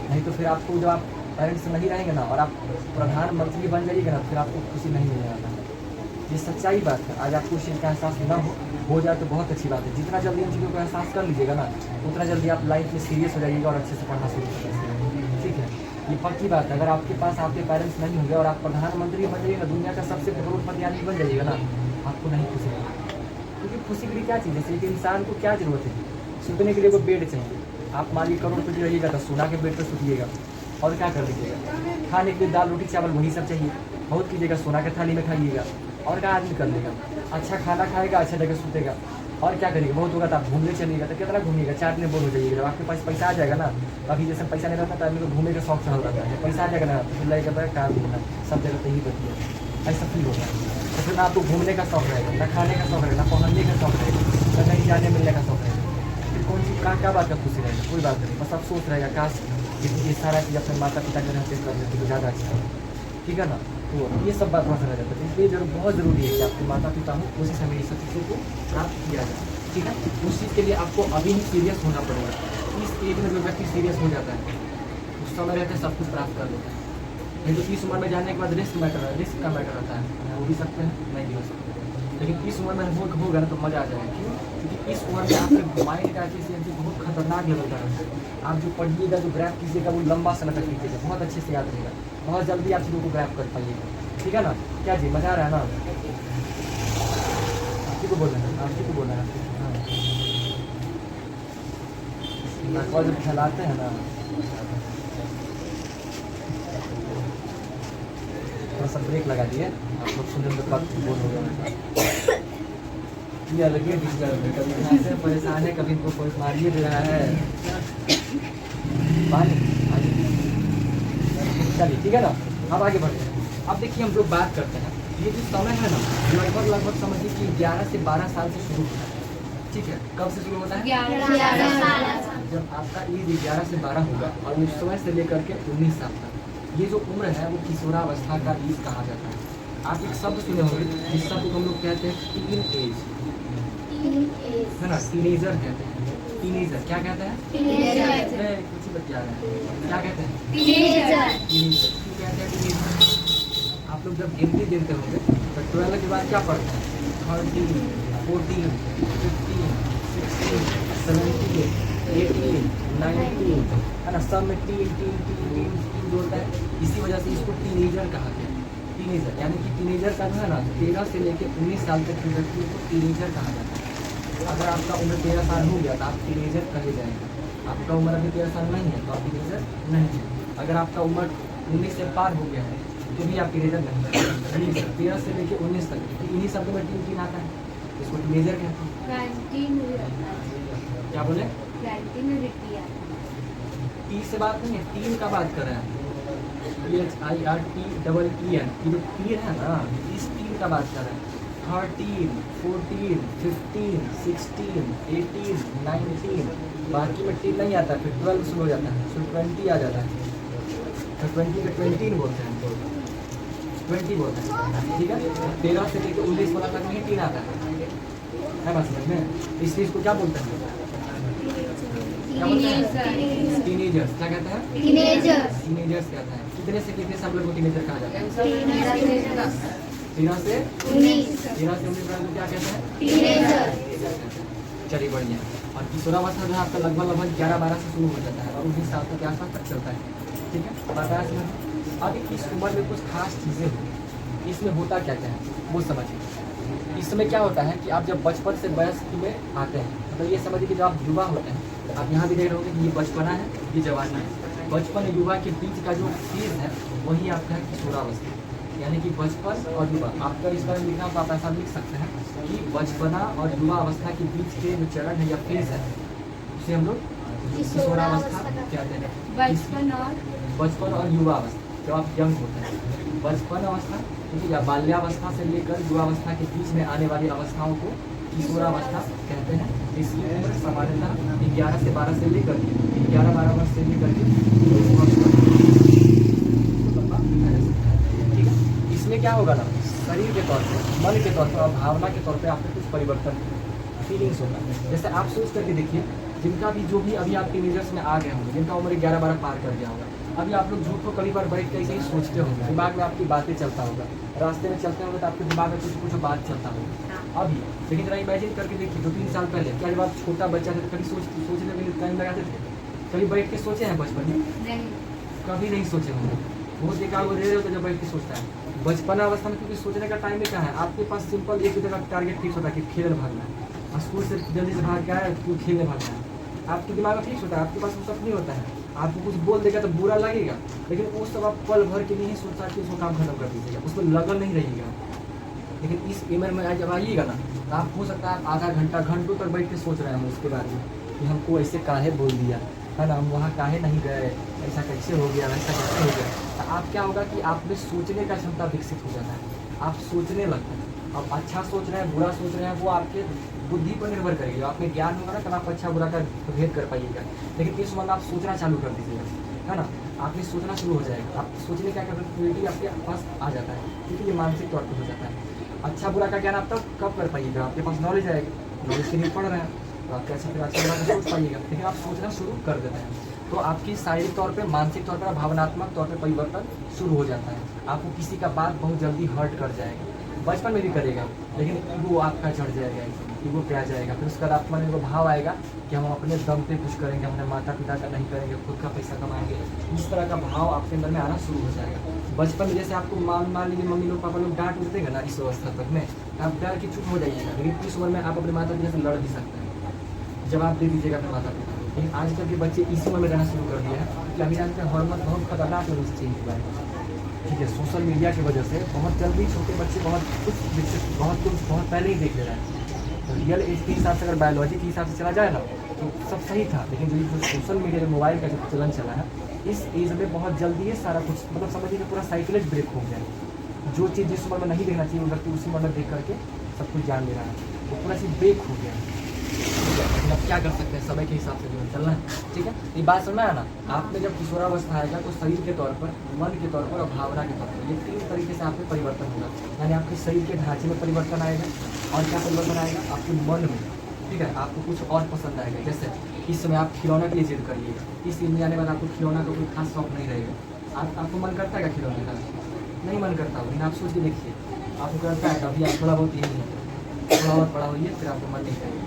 नहीं तो फिर आपको जब आप पेरेंट्स नहीं रहेंगे ना और आप प्रधानमंत्री बन जाइएगा ना, फिर आपको खुशी नहीं मिलने वाला है। ये सच्चाई बात है। आज आपको उस चीज़ का एहसास न हो जाए तो बहुत अच्छी बात है। जितना जल्दी इन चीज़ों को एहसास कर लीजिएगा ना, उतना जल्दी आप लाइफ में सीरियस हो जाइएगा और अच्छे से पढ़ना शुरू कर सकते। ठीक है, ये पक्की बात है। अगर आपके पास आपके पेरेंट्स नहीं होंगे और आप प्रधानमंत्री बन जाइएगा, दुनिया का सबसे करोड़पति आदमी बन जाइएगा ना, आपको नहीं खुशी होगी। क्योंकि खुशी के लिए क्या चीज़ है? एक इंसान को क्या जरूरत है? सुतने के लिए वो बेड चाहिए। आप मान लीजिए करोड़पति रहिएगा तो सोना के बेड पर सुतिएगा और क्या कर लीजिएगा? खाने के लिए दाल रोटी चावल वही सब चाहिए, बहुत कीजिएगा, सोना के थाली में खाइएगा और क्या आदमी कर लेगा? अच्छा खाना खाएगा, अच्छा जगह सुतेगा और क्या करेगा? बहुत होगा तो आप घूमने चलिएगा, तो कितना घूमिएगा? 4 दिन बोर हो जाइएगा। जब आपके पास पैसा आ जाएगा ना, तो अभी जैसे पैसा नहीं रहता तो आदमी को घूमने का शौक चढ़ रहता है। पैसा आ जाएगा ना तो फिर लगेगा काम घूमना सब जगह तो ही बतिया, ऐसा फील होता है। तो फिर ना आपको घूमने का शौक रहेगा, ना खाने का शौक रहेगा, ना पहनने का शौक रहेगा, ना कहीं जाने मिलने का शौक रहेगा। फिर कौन सी क्या बात का खुशी रहेगा? कोई बात नहीं, बस अफसोस रहेगा काश ये सारा चीज़ अपने माता पिता के रहते कर लेते तो ज़्यादा अच्छा है। ठीक है ना? तो ये सब बात वहाँ से रह जाता है। इसलिए बहुत ज़रूरी है कि आपके माता पिता हो, उसी समय ये सब चीज़ों को प्राप्त किया जाए। ठीक है, उस चीज़ के लिए आपको अभी ही सीरियस होना पड़ेगा। इस एज में जो व्यक्ति सीरियस हो जाता है उस समय रहते सब कुछ प्राप्त कर लेता है। नहीं तो 30 उम्र में जाने के बाद रिस्क का मैटर रहता है, हो भी सकते हैं नहीं भी हो सकते। लेकिन 30 उम्र में होगा ना तो मज़ा आ जाएगा। क्यों? क्योंकि इस उम्र में आपके माइंड का एफिशिएंसी बहुत खतरनाक लेवल का रहता है। आप जो पढ़िएगा, जो ग्रैप कीजिएगा, वो लंबा समय तक कीजिएगा, बहुत अच्छे से याद रहेगा, बहुत जल्दी आप चीज़ों को ग्रैप कर पाइएगा। ठीक है ना? क्या जी मज़ा आ रहा है ना? आपकी को बोलना है, आपकी को बोलना है। हाँ, जब फैलाते हैं ना थोड़ा सा ब्रेक लगा दिए, आप लोग सुनने में बात बोल हो गया। ये अलग ही डिस्टर्ब है, कभी ऐसे परेशान है, कभी इनको कोई मारिए दे रहा है। चलिए ठीक है ना, अब आगे बढ़ते हैं। अब देखिए हम लोग बात करते हैं, ये जो समय है ना लगभग समझिए कि 11 से 12 साल से शुरू होता है। ठीक है, कब से शुरू होता है? 11 साल। जब आपका एज 11 से 12 होगा और उस समय से लेकर के 19 साल तक ये जो उम्र है वो किशोरावस्था का एज कहा जाता है। आप एक शब्द सुने होंगे, जिस शब्द को हम लोग कहते हैं टीन एज, है ना? टीनेजर कहते हैं। टीनेजर क्या कहते हैं? कुछ ही बच्चे आ रहे हैं, क्या कहते हैं? टीनेजर कहते हैं। टीनेजर आप लोग जब गिनती देते होंगे तो 12 के बाद क्या पढ़ते हैं? 13, 14, 15, 16, 17, 18, 19, है ना? सब में टीन जोड़ता है। इसी वजह से इसको टीनेजर कहा गया। टीनेजर यानी कि टीनेजर का जो है ना 13 से लेकर 19 साल तक के व्यक्ति को टीनेजर कहा जाता है। अगर आपका उम्र 13 साल हो गया तो आप टीनेजर कहे जाएंगे। आपका उम्र अभी 13 साल नहीं है तो आप टीनेजर नहीं है। अगर आपका उम्र 19 से पार हो गया है तो भी आप टीनेजर नहीं है। 13 से लेकर 19 तक इन्हीं शब्दों में टीन आता है, इसको टीनेजर कहते हैं। क्या बोले? टी से बात नहीं है, टीन का बात कर रहे हैं। THIRTEEN, ये जो टीन है ना, इस टीन का बात कर रहे हैं। 13, 14, 15, 16, 18, 19, बाकी में टीन नहीं आता, फिर 12 शुरू हो जाता है, फिर 20 आ जाता है। तो 20 के 20 बोलते हैं, 20 बोलते हैं। ठीक है, 13 से लेकर 19 वाला तक नहीं टीन आता है बात समझ में? इसलिए इसको क्या बोलते हैं? टीनेजर्स। क्या कहते हैं? टीनेजर्स कहते हैं। कितने से कितने सब लोग को टीनेजर कहा जाता है? 13 से 19 को क्या कहते हैं? टीनेजर। चलिए बढ़िया। और किशोरावस्था जो है आपका लगभग 11-12 से शुरू हो जाता है और 19 साल तक के आसपास तक चलता है। ठीक है, बताया समझ। अब इस उम्र में कुछ खास चीज़ें होती, इसमें होता क्या क्या है वो समझिए। इस समय क्या होता है कि आप जब बचपन से वयस्क में आते हैं, मतलब ये समझिए कि जब आप युवा होते हैं, आप यहाँ भी देख रहे होंगे कि ये बचपना है, ये जवानी है। बचपन और युवा के बीच का जो फेज है वही आपका है किशोरावस्था, यानी कि बचपन और युवा। आपका इस बारे में लिखना तो आप ऐसा लिख सकते हैं कि बचपना और युवा अवस्था के बीच के जो चरण है या फेज है उसे हम लोग किशोरावस्था कहते हैं। बचपन और युवा अवस्था जब आप यंग होते हैं, बचपन अवस्था ठीक है, या बाल्यावस्था से लेकर युवावस्था के बीच में आने वाली अवस्थाओं को किशोरावस्था कहते हैं। इसकी उम्र सामान्यतः 11 से 12 से लेकर 11-12 वर्ष से लेकर के 19 वर्ष तक ठीक है। इसमें क्या होगा ना, शरीर के तौर पे, मन के तौर पर और भावना के तौर पे आपको कुछ परिवर्तन फीलिंग्स होगा। जैसे आप सोच करके देखिए, जिनका भी जो भी अभी आप टीनेजर्स में आ गए होंगे, जिनका उम्र 11-12 पार कर गया होगा, अभी आप लोग झूठ को कई बार बैठ के ऐसे ही सोचते होंगे, दिमाग में आपकी बातें चलता होगा, रास्ते में चलते होंगे तो आपके दिमाग में कुछ बात चलता होगा अभी। लेकिन जरा इमेजिन करके देखिए 2-3 साल पहले, क्या जब आप छोटा बच्चा थे तो कभी सोचने के लिए टाइम लगाते थे? कभी बैठ के सोचे हैं बचपन में? कभी नहीं सोचे होंगे। बहुत देखा वो रह रहे हो तो जब बैठ के सोचता है बचपन अवस्था में, क्योंकि सोचने का टाइम में क्या है, आपके पास सिंपल एक जगह टारगेट फिक्स होता है कि खेल भागना है, और स्कूल से जल्दी से भाग के आया तो खेलने भागना है। आपके दिमाग में फिक्स होता है, आपके पास वो सब नहीं होता है। आपको कुछ बोल देगा तो बुरा लगेगा, लेकिन वो सब आप पल भर के लिए ही सोचता कि उसको काम खत्म कर दीजिएगा, उसमें लगन नहीं रहेगा। लेकिन इस उम्र में जब आइएगा ना तो आप हो सकता है आधा घंटा घंटों तक बैठ के सोच रहे हैं उसके बारे में कि हमको ऐसे काहे बोल दिया है ना, हम वहाँ काहे नहीं गए, ऐसा कैसे हो गया, ऐसा कैसे हो गया। तो आप क्या होगा कि आप में सोचने का क्षमता विकसित हो जाता है, आप सोचने लगते हैं। अब अच्छा सोच रहे हैं बुरा सोच रहे हैं वो आपके बुद्धि पर निर्भर करेगा, आप में ज्ञान होगा ना तब आप अच्छा बुरा का भेद कर पाइएगा। लेकिन इस उम्र में आप सोचना चालू कर दीजिएगा, है ना, आपने सोचना शुरू हो जाएगा, आप सोचने क्या कैपेबिलिटी आपके पास आ जाता है, क्योंकि ये मानसिक तौर पर हो जाता है। अच्छा बुरा का ज्ञान आप तब कब कर पाइएगा, आपके पास नॉलेज आएगा, नॉलेज के लिए पढ़ रहे हैं तो आप कैसे फिर अच्छा बुरा का सोच पाइएगा। लेकिन आप सोचना शुरू कर देते हैं तो आपकी शारीरिक तौर पे, मानसिक तौर पर, भावनात्मक तौर पे परिवर्तन शुरू हो जाता है। आपको किसी का बात बहुत जल्दी हर्ट कर जाएगा, बचपन में भी करेगा, लेकिन ईगो आपका चढ़ जाएगा, ईगो पे आ जाएगा। फिर उसका आपका में वो भाव आएगा कि हम अपने दम पे कुछ करेंगे, अपने माता पिता का नहीं करेंगे, खुद का पैसा कमाएंगे। इस तरह का भाव आपके अंदर में आना शुरू हो जाएगा। बचपन में जैसे आपको मान लीजिए मम्मी लोग पापा लोग डांट देंगे ना, इस अवस्था तक में आप डर की चुप हो जाइएगा। लेकिन इस उम्र में आप अपने माता पिता से लड़ भी सकते हैं, जवाब दे दीजिएगा अपने माता पिता। लेकिन आजकल के बच्चे इसी उम्र में रहना शुरू कर दिया है कि अभी जानते हैं हार्मोन बहुत खतरनाक रूप से चेंज हुआ है, ठीक है, सोशल मीडिया की वजह से बहुत जल्दी छोटे बच्चे बहुत कुछ बहुत पहले ही देख ले रहे हैं। तो रियल एज के हिसाब से, अगर बायोलॉजी के हिसाब से चला जाए ना तो सब सही था, लेकिन जो सोशल मीडिया में मोबाइल का जो चलन चला है इस एज में बहुत जल्दी ये सारा कुछ, मतलब समझिए पूरा साइकिलेज ब्रेक हो गया। जो चीज़ जिस उम्र में नहीं देखना चाहिए वो व्यक्ति उसी उम्र में देख करके सब कुछ जान ले रहा है, वो पूरा चीज़ ब्रेक हो गया। लेकिन अब क्या कर सकते हैं, समय के हिसाब से जो चलना है, ठीक है। ये बात समझ में आया ना, आप में जब किशोरावस्था आएगा तो शरीर के तौर पर, मन के तौर पर और भावना के तौर पर, ये 3 तरीके से आप में परिवर्तन होगा। यानी आपके शरीर के ढांचे में परिवर्तन आएगा, और क्या परिवर्तन आएगा आपके मन में, ठीक है। आपको कुछ और पसंद आएगा, जैसे इस समय आप खिलौना के लिए जिद करिएगा, इस एज में जाने के बाद आपको खिलौना का कोई खास शौक नहीं रहेगा। आपको मन करता है क्या खिलौने का? नहीं मन करता, लेकिन आप सोच के देखिए, आपको करता है कभी आप थोड़ा बहुत यही है, थोड़ा बहुत बड़ा होइए फिर आपको मन नहीं करेगा।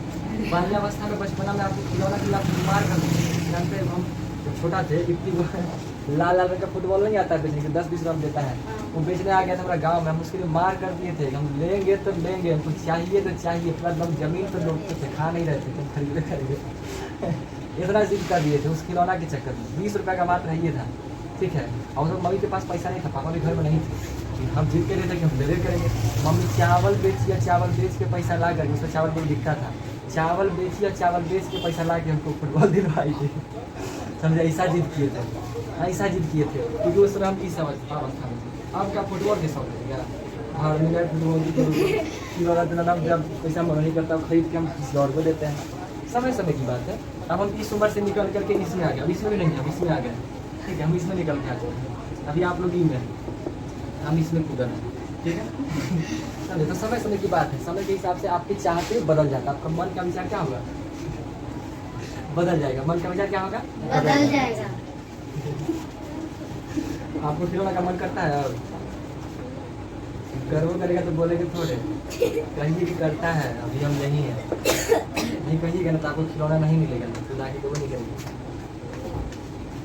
बाल्यावस्था में, बचपना में आपको खिलौना के लिए आप बीमार कर देते। जानते हैं हम जब छोटा थे, इतनी वो लाल रंग का फुटबॉल नहीं आता है बेचने के, 10-20 रुपये देता है, वो बेचने आ गया था हमारा गांव में, हम उसके लिए मार कर दिए थे, हम लेंगे तो लेंगे, हमको चाहिए तो चाहिए, पूरा एकदम जमीन पर लौटते थे, खा नहीं रहे थे, तुम खरीदे इतना जिद कर दिए थे उस खिलौना के चक्कर में। 20 रुपये का मात्र ये था, ठीक है। और तो मम्मी के पास पैसा नहीं था, पापा भी घर में नहीं थे, हम जिद के रहे थे कि हम लेवे करेंगे। मम्मी चावल बेच के पैसा ला कर, उसका चावल को दिखता था, चावल बेच के पैसा ला के हमको फुटबॉल दिलवाई थी। समझे, ऐसा जिद किए थे, क्योंकि उस समय हम इस अवस्था में थे। अब क्या फुटबॉल के शौक है क्या? घर में गए फुटबॉल की नाम, जब पैसा मन नहीं करता खरीद के हम किसी और को देते हैं। समय की बात है। अब हम इस उम्र से निकल करके इसमें आ गए, अब इसमें भी नहीं, अब इसमें आ गए, ठीक है, हम इसमें निकल के आ गए। अभी आप लोग में, हम इसमें कूदन हैं, ठीक है। चलिए, तो समय की बात है, समय के हिसाब से आपकी चाहते बदल जाता है, आपका मन का विचार क्या होगा? बदल जाएगा। मन का विचार क्या होगा? बदल जाएगा। आपको खिलौना का मन करता है? अब गर्व करेगा तो बोलेंगे थोड़े, कहिए कि करता है, अभी हम नहीं है, नहीं कहिएगा ना तो आपको खिलौना नहीं मिलेगा, तो जाके वो नहीं करेंगे,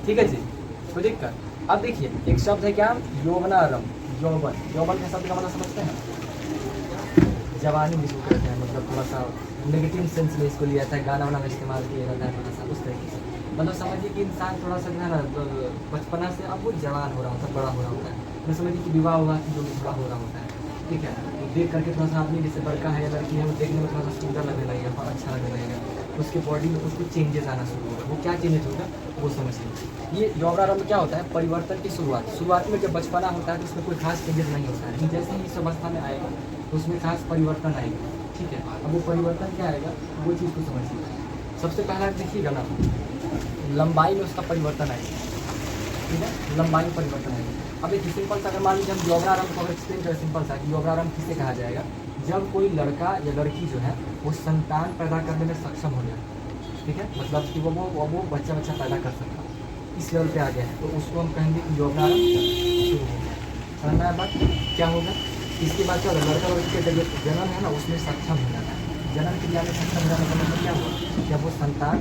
ठीक है जी, कोई दिक्कत। अब देखिए, एक शब्द है क्या? यौवनारंभ। यौवन के शब्द का मतलब समझते हैं? जवानी जिसको कहते हैं, मतलब थोड़ा सा नेगेटिव सेंस में इसको लिया जाता है, गाना वाना में इस्तेमाल किया जाता है थोड़ा सा उस तरीके से। मतलब समझिए कि इंसान थोड़ा सा जो है ना, बचपना से अब वो जवान हो रहा होता है, बड़ा हो रहा होता है। मैं समझिए कि विवाह हुआ कि जो भी थोड़ा हो रहा होता है, ठीक है। तो देख करके थोड़ा सा आदमी जैसे लड़का है या लड़की है, वो देखने में थोड़ा सा सुंदर लगने लगेगा और अच्छा लगने लगेगा, उसके बॉडी में कुछ चेंजेस आना शुरू होगा। वो क्या चेंजेस होगा वो समझिए। ये यौवनारंभ क्या होता है? परिवर्तन की शुरुआत में जब बचपना होता है तो उसमें कोई खास चेंजेस नहीं होता है, जैसे ही इस अवस्था में आएगा तो उसमें खास परिवर्तन आएगा, ठीक है। अब वो परिवर्तन क्या आएगा वो चीज़ को समझिए। सबसे पहला देखिएगा ना, लंबाई में उसका परिवर्तन आएगा, ठीक है, लंबाई में परिवर्तन आएगा। अब एक सिंपल सा, अगर मान लीजिए हम यौवनारंभ को अगर एक्सप्लेन करें सिंपल सा, कि यौवनारंभ किसे कहा जाएगा? जब कोई लड़का या लड़की जो है वो संतान पैदा करने में सक्षम हो जाए, ठीक है, मतलब कि वो बच्चा पैदा कर सकता है, इस लेवल पे आ गया है तो उसको हम कहेंगे कि यौवनारंभ शुरू हो गया। समझना है बात? क्या होगा इसके बाद क्या होगा, लड़का लड़की का जब जन्म है ना उसमें सक्षम हो जाता है। जन्म क्रिया में सक्षम होने का मतलब क्या हुआ, जब वो संतान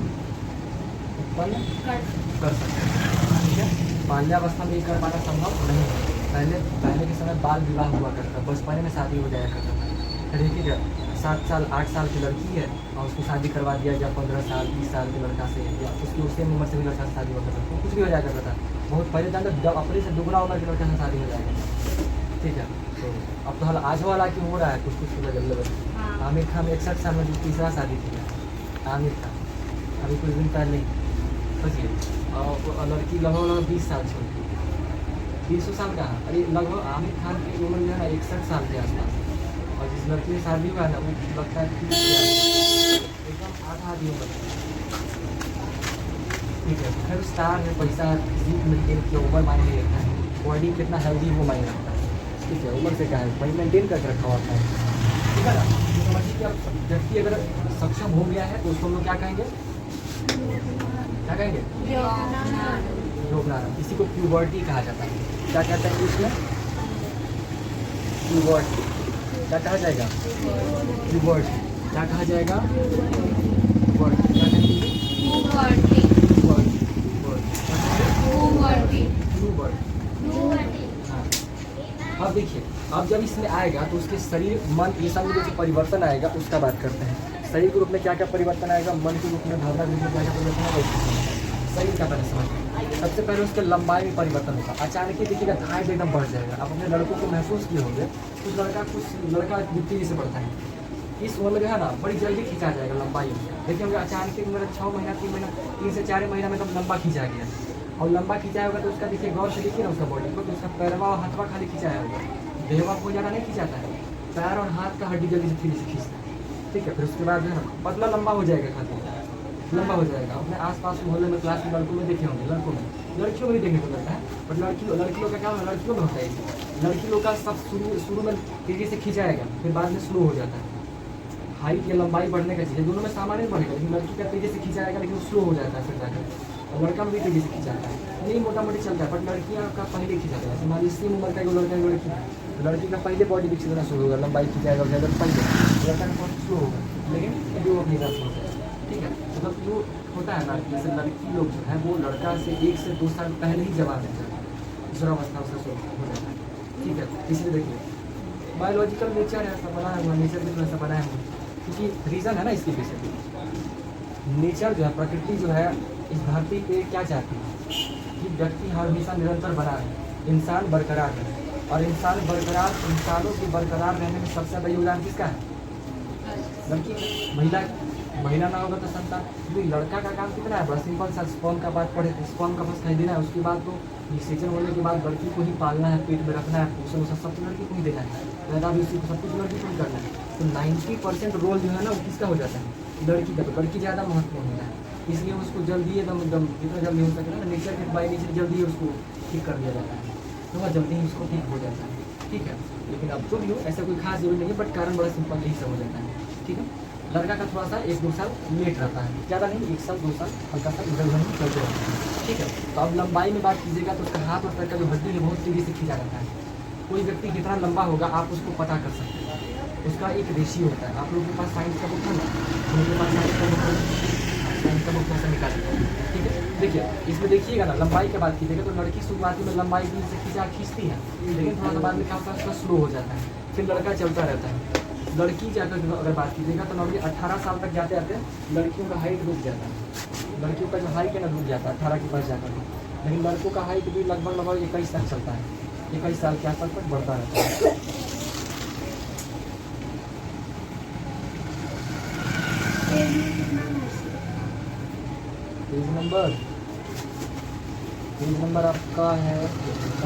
उत्पन्न कर सकते हैं। ठीक है, बाल्यावस्था में ये कर पाना संभव नहीं है। पहले के समय बाल विवाह हुआ करता, बचपने में शादी हो जाया करता था। ठीक है, 7 साल 8 साल की लड़की है और उसको शादी करवा दिया या 15 साल 20 साल के लड़का से, या उसकी उससे उम्र से भी लड़का से शादी हो करता था, कुछ भी हो जाया करता था। बहुत पहले जानते अपने से दुगना उम्र के लड़का से शादी हो जाएगा। ठीक है, तो अब तो आज वाला क्यों हो रहा है कुछ कुछ आमिर खान 61 साल में जो तीसरा शादी किया आमिर खान, अभी कुछ दिन पहले सोचिए। और लड़की लगभग 20 साल छोड़ 20 साल का, अरे लगभग आमिर खान की उम्र जो है ना 61 साल के आसपास, और जिस लड़की से शादी हुआ है ना वो लगता है एकदम आधी उम्र। ठीक है, फिर स्टार है, पैसा फिजिक मेंटेन किया, उम्र मायने नहीं रखता है, बॉडी कितना हेल्दी वो मायने रखता है। ठीक है, उम्र से क्या है भाई मेंटेन करके रखा हुआ है। ठीक है ना, तो समझिए कि अब व्यक्ति अगर सक्षम हो गया है तो उसको हम लोग क्या कहेंगे, क्या कहेंगे, यौवनारंभ। इसी को प्यूबर्टी कहा जाता है। क्या कहते हैं इसमें, प्यूबर्टी। क्या कहा जाएगा, प्यूबर्टी। क्या कहा जाएगा, प्यूबर्टी। क्या कहेंगे, अब देखिए, अब जब इसमें आएगा तो उसके शरीर मन ये सब में जैसे परिवर्तन आएगा उसका बात करते हैं। शरीर के रूप में क्या क्या परिवर्तन आएगा, मन के रूप में, भावना के रूप में क्या क्या परिवर्तन आएगा, शरीर का पहले समझ। सबसे पहले उसके लंबाई में परिवर्तन होगा। अचानक ही देखिएगा हाइट एकदम बढ़ जाएगा। आप अपने लड़कों को महसूस किए होंगे, कुछ लड़का गिट्टी से बढ़ता है, इस उम्र में जो है ना बड़ी जल्दी खींचा जाएगा लंबाई। देखिए होंगे अचानक ही मेरा 6 महीना 3 महीना 3 से 4 महीना में तो लंबा खींचा गया, और लंबा खिंचाया होगा तो उसका देखिए गौर से देखिए ना उसका बॉडी को, तो उसका पैरवा और हाथवा खाली खिंचाया होगा, देहवा को ज़्यादा नहीं खिंचाता है, पैर और हाथ का हड्डी जल्दी से खींचता है। ठीक है, फिर उसके बाद जो है ना पतला लंबा हो जाएगा, खाते लंबा हो जाएगा। अपने आसपास मोहल्ले में क्लास में लड़कों में देखे होंगे, लड़कों में, लड़कियों में भी देखने को मिलता है, बट लड़कियों का क्या होगा, लड़कियों में होता है। लड़की लोग का सब शुरू में तेजी से खिंचाएगा, फिर बाद में स्लो हो जाता है। हाइट या लंबाई बढ़ने का चीज़ है, दोनों में सामान्य बढ़ेगा, लेकिन लड़की का तेजी से खिंचाएगा लेकिन स्लो हो जाता है फिर जाकर, और लड़का भी तेजी से खिंचाता है। नहीं मोटा मोटी चलता है, बट लड़कियाँ का पहले खिंचाता है। मान लीजिए सेम उम्र का लड़का लड़की है, लड़की का पहले बॉडी विकसित होना शुरू होगा, लंबाई खिंचाएगा ज़्यादा पहले, लड़का का बहुत स्लो होगा, लेकिन जो अपनी हिसाब से होता है। ठीक है, मतलब जो होता है ना, जैसे लड़की लोग जो है वो लड़का से 1 से 2 साल पहले ही जवान है, किशोरावस्था उसका शुरू हो जाता है। ठीक है, इसलिए देखिए बायोलॉजिकल नेचर है, ऐसा बनाया हुआ नेचर भी ऐसा बनाया हुआ, क्योंकि रीज़न है ना इसके पीछे। नेचर जो है, प्रकृति जो है इस धरती पे क्या चाहती है कि व्यक्ति हमेशा निरंतर बना रहे, इंसान बरकरार रहे, और इंसान बरकरार, इंसानों के बरकरार रहने में सबसे बड़ा योगदान किसका है, लड़की। महिला ना होगा तो संतान। क्योंकि लड़का का काम कितना है, बड़ा सिंपल सा, स्पर्म का बात पढ़े, स्पर्म का बस कहीं देना है, उसके बाद तो निषेचन होने के बाद लड़की को ही पालना है, पेट में रखना है, पोषण वोषण सब तो लड़की को ही देना है, पैदा भी उसी को, सब कुछ लड़की को ही करना है। तो 90% रोल जो है ना वो किसका हो जाता है, लड़की का। तो लड़की ज़्यादा महत्वपूर्ण होता है, इसलिए उसको जल्दी एकदम जितना जल्दी हो सके ना, नेचर के बाई नेचर जल्दी उसको ठीक कर दिया जाता है, तो वह जल्दी ही उसको ठीक हो जाता है। ठीक है, लेकिन अब जो भी हो ऐसा कोई खास जरूरी नहीं है, बट कारण बड़ा सिंपल यही सब हो जाता है। ठीक है, लड़का का थोड़ा सा 1-2 साल लेट रहता है, ज़्यादा नहीं, 1 साल 2 साल हल्का सा इधर उधर में चलते रहता है। ठीक है, तो अब लंबाई में बात कीजिएगा तो उसका हाथ और पैर का जो हड्डी है बहुत तेज़ी से खींचा जाता है। कोई व्यक्ति कितना लंबा होगा आप उसको पता कर सकते हैं, उसका एक रेशियो होता है। आप लोगों के पास साइंस का बुक है ना, उनके पास साइंस का बुक है, साइंस का बुक कैसे निकालेंगे। ठीक है, देखिए इसमें देखिएगा ना, लंबाई की बात कीजिएगा तो लड़की शुरुआती में लंबाई से खींचती है, लेकिन थोड़ा सा बाद में क्या होता है उसका स्लो हो जाता है, फिर लड़का चलता रहता है। लड़की जाकर अगर बात कीजिएगा तो नॉर्मली 18 साल तक जाते आते लड़कियों का हाइट रुक जाता है, लड़कियों का जो हाइट है ना रुक जाता है 18 के पास जाकर, लेकिन लड़कों का हाइट भी लगभग 21 तक चलता है, 21 साल के आसपास तक बढ़ता रहता है। पेज नंबर आपका है 70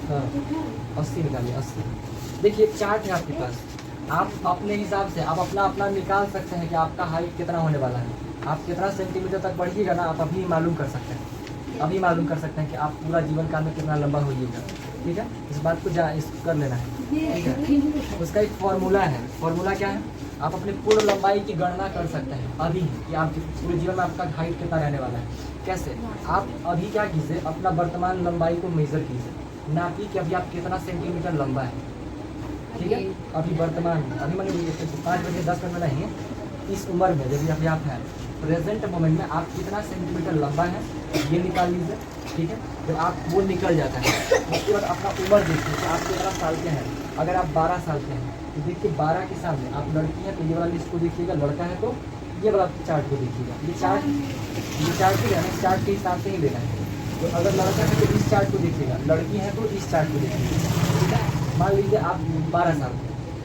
हाँ 80 निकालिए 80। देखिए एक चार्ट है आपके पास, आप अपने हिसाब से आप अपना निकाल सकते हैं कि आपका हाइट कितना होने वाला है, आप कितना सेंटीमीटर तक बढ़िएगा ना, आप अभी मालूम कर सकते हैं, अभी मालूम कर सकते हैं कि आप पूरा जीवन काल में कितना लंबा होइएगा। ठीक है, इस बात को कर लेना है। ठीक है, उसका एक फॉर्मूला है, फॉर्मूला क्या है, आप अपने पूर्ण लंबाई की गणना कर सकते हैं अभी कि आपके पूरे जीवन में आपका हाइट कितना रहने वाला है। कैसे? आप अभी क्या कीजिए, अपना वर्तमान लंबाई को मेजर कीजिए, नापिए कि अभी आप कितना सेंटीमीटर लंबा है। ठीक है, अभी वर्तमान अभी मैंने 5 बजे 10 मिनट में नहीं है, इस उम्र में जब अभी आप हैं प्रेजेंट मोमेंट में आप कितना सेंटीमीटर लंबा है ये निकाल लीजिए। ठीक है, जब आप वो निकल जाता है उसके बाद अपना उम्र देखिए कि आप कितना साल के हैं। अगर आप 12 साल के हैं तो देखिए 12 के सामने आप लड़की हैं तो ये वाला लिस्ट को देखिएगा, लड़का है तो ये वाला चार्ट को देखिएगा। ये चार्ट भी है ना, इस चार्ट के हिसाब से ही लेना है। तो अगर लड़का है तो इस चार्ट को देखिएगा, लड़की है तो इस चार्ट को देखिएगा। ठीक है, मान लीजिए आप 12 साल के,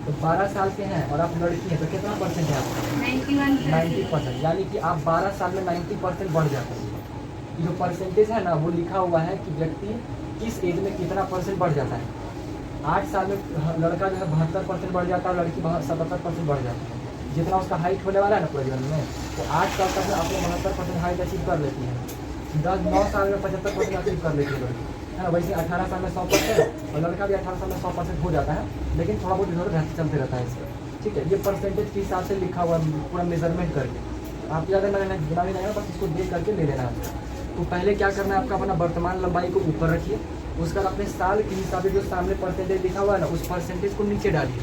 तो 12 साल के हैं और आप लड़की हैं तो कितना परसेंट है आपका? 90%। यानी कि आप 12 साल में 90% बढ़ जाते हैं। जो परसेंटेज है ना वो लिखा हुआ है कि व्यक्ति किस एज में कितना परसेंट बढ़ जाता है। 8 साल में लड़का जो है 72% बढ़ जाता है, लड़की 77% बढ़ जाता है। जितना उसका हाइट होने वाला है ना पूरे जीवन में, तो 8 साल तक में अपने 72% हाइट अचीव कर लेती है। 9 साल में 75% अचीव कर लेती है लड़की, है ना। वैसे 18 साल में 100% और लड़का भी 18 साल में 100% हो जाता है, लेकिन थोड़ा बहुत इधर चलते रहता है इसका। ठीक है, ये परसेंटेज के हिसाब से लिखा हुआ पूरा मेजरमेंट करके आप ज़्यादा मैंने गिना नहीं, बस इसको देख करके ले लेना है। तो पहले क्या करना है आपका, अपना वर्तमान लंबाई को ऊपर रखिए, उसका अपने साल के हिसाब से जो सामने परसेंटेज लिखा हुआ है ना उस परसेंटेज को नीचे डालिए।